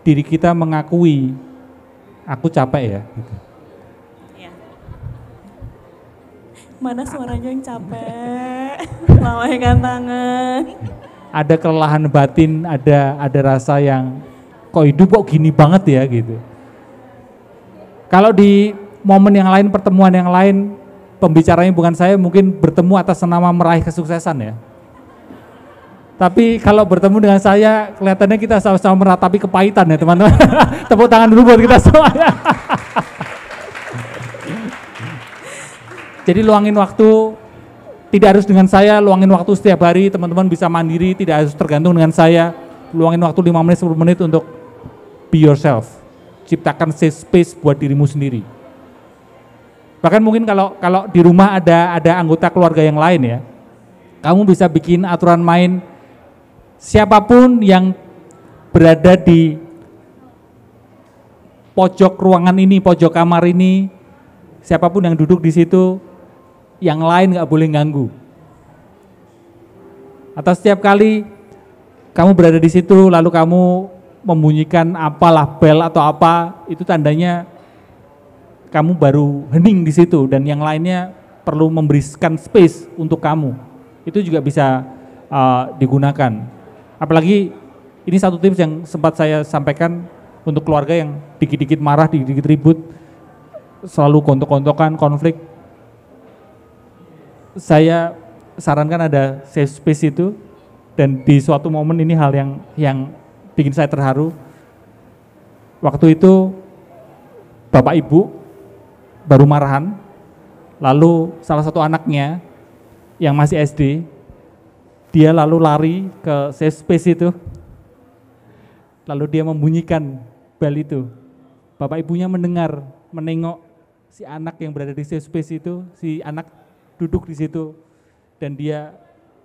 diri kita mengakui aku capek ya. Gitu. Ya. Mana suaranya yang capek? Lambaikan tangan. Ada kelelahan batin, ada rasa yang kok hidup kok gini banget ya gitu. Kalau di momen yang lain, pertemuan yang lain, pembicaranya bukan saya, mungkin bertemu atas nama meraih kesuksesan ya. Tapi kalau bertemu dengan saya, kelihatannya kita sama-sama meratapi kepahitan ya teman-teman. Tepuk tangan dulu buat kita semuanya. Jadi luangin waktu, tidak harus dengan saya, luangin waktu setiap hari, teman-teman bisa mandiri, tidak harus tergantung dengan saya. Luangin waktu 5 menit, 10 menit untuk be yourself. Ciptakan safe space buat dirimu sendiri. Bahkan mungkin kalau di rumah ada anggota keluarga yang lain ya, kamu bisa bikin aturan main. Siapapun yang berada di pojok ruangan ini, pojok kamar ini, siapapun yang duduk di situ, yang lain nggak boleh ganggu. Atau setiap kali kamu berada di situ, lalu kamu membunyikan apalah bel atau apa, itu tandanya kamu baru hening di situ dan yang lainnya perlu memberikan space untuk kamu. Itu juga bisa digunakan. Apalagi ini satu tips yang sempat saya sampaikan untuk keluarga yang dikit-dikit marah, dikit-dikit ribut, selalu kontok-kontokan, konflik. Saya sarankan ada safe space itu, dan di suatu momen ini hal yang bikin saya terharu. Waktu itu bapak ibu baru marahan, lalu salah satu anaknya yang masih SD, dia lalu lari ke safe space itu, lalu dia membunyikan bel itu. Bapak ibunya mendengar, menengok si anak yang berada di safe space itu, si anak duduk di situ, dan dia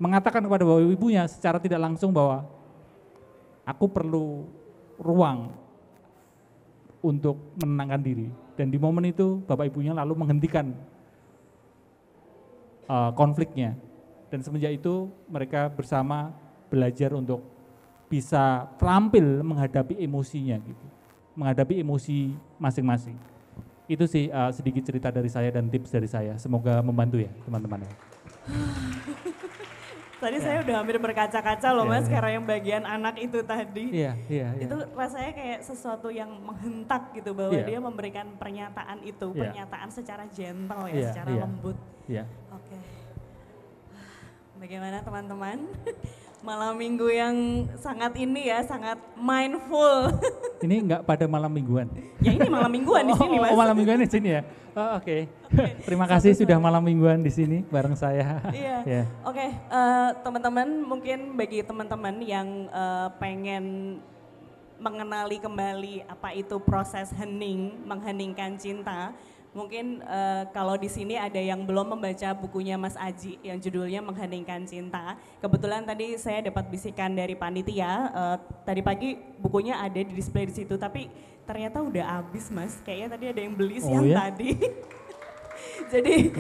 mengatakan kepada bapak ibunya secara tidak langsung bahwa aku perlu ruang untuk menenangkan diri. Dan di momen itu bapak ibunya lalu menghentikan konfliknya. Dan semenjak itu mereka bersama belajar untuk bisa terampil menghadapi emosinya gitu, menghadapi emosi masing-masing. Itu sih sedikit cerita dari saya dan tips dari saya. Semoga membantu ya teman-teman. Tadi saya udah hampir berkaca-kaca loh Mas, karena yang bagian anak itu tadi. Iya. Itu rasanya kayak sesuatu yang menghentak gitu, bahwa dia memberikan pernyataan itu, pernyataan secara gentle ya, secara lembut. Iya. Oke. Bagaimana teman-teman? Malam minggu yang sangat ini ya, sangat mindful. Ini enggak pada malam mingguan? Ya ini malam mingguan di sini Mas. Oh malam mingguan di sini ya? Oh, oke. Terima kasih sudah malam mingguan di sini bareng saya. Iya. Oke, teman-teman, mungkin bagi teman-teman yang pengen mengenali kembali apa itu proses hening, mengheningkan cinta, mungkin kalau di sini ada yang belum membaca bukunya Mas Aji yang judulnya Mengheningkan Cinta. Kebetulan tadi saya dapat bisikan dari panitia, tadi pagi bukunya ada di display di situ, tapi ternyata udah habis Mas. Kayaknya tadi ada yang beli siang tadi. Jadi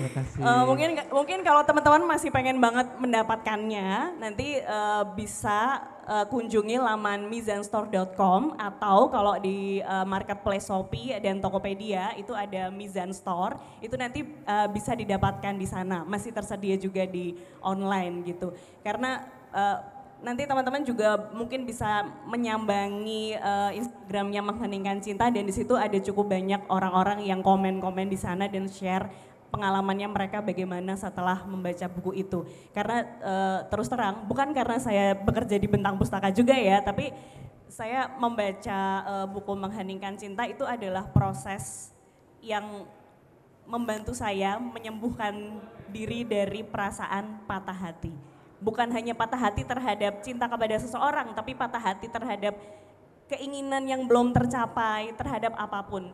mungkin kalau teman-teman masih pengen banget mendapatkannya, nanti bisa kunjungi laman mizanstore.com, atau kalau di marketplace Shopee dan Tokopedia itu ada Mizan Store, itu nanti bisa didapatkan di sana. Masih tersedia juga di online gitu. Karena nanti teman-teman juga mungkin bisa menyambangi Instagramnya Mengheningkan Cinta, dan di situ ada cukup banyak orang-orang yang komen-komen di sana dan share pengalamannya mereka bagaimana setelah membaca buku itu. Karena terus terang, bukan karena saya bekerja di Bentang Pustaka juga ya, tapi saya membaca buku Mengheningkan Cinta itu adalah proses yang membantu saya menyembuhkan diri dari perasaan patah hati. Bukan hanya patah hati terhadap cinta kepada seseorang, tapi patah hati terhadap keinginan yang belum tercapai, terhadap apapun.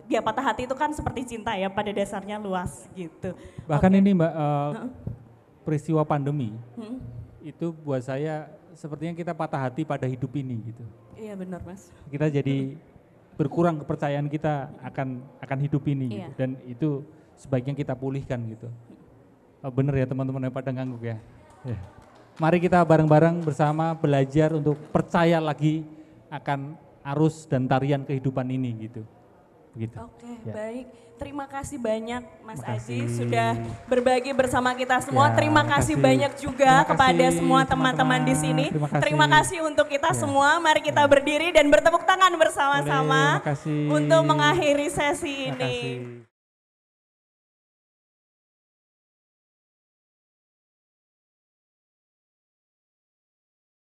Ya patah hati itu kan seperti cinta ya, pada dasarnya luas gitu. Bahkan ini Mbak, peristiwa pandemi itu buat saya sepertinya kita patah hati pada hidup ini gitu. Iya benar Mas. Kita jadi berkurang kepercayaan kita akan hidup ini gitu. Iya. Dan itu sebaiknya kita pulihkan gitu. Bener ya teman-teman yang pada ngangguk ya. Ya. Mari kita bareng-bareng bersama belajar untuk percaya lagi akan arus dan tarian kehidupan ini gitu. Begitu. Oke, Ya. baik. Terima kasih banyak Mas Makasih. Aji sudah berbagi bersama kita semua. Ya, terima kasih makasih. banyak juga Terima kasih, kepada semua teman-teman teman-teman. di sini. Terima kasih. Untuk kita Ya. semua. Mari kita berdiri dan bertepuk tangan bersama-sama Boleh, makasih. untuk mengakhiri sesi ini. Makasih.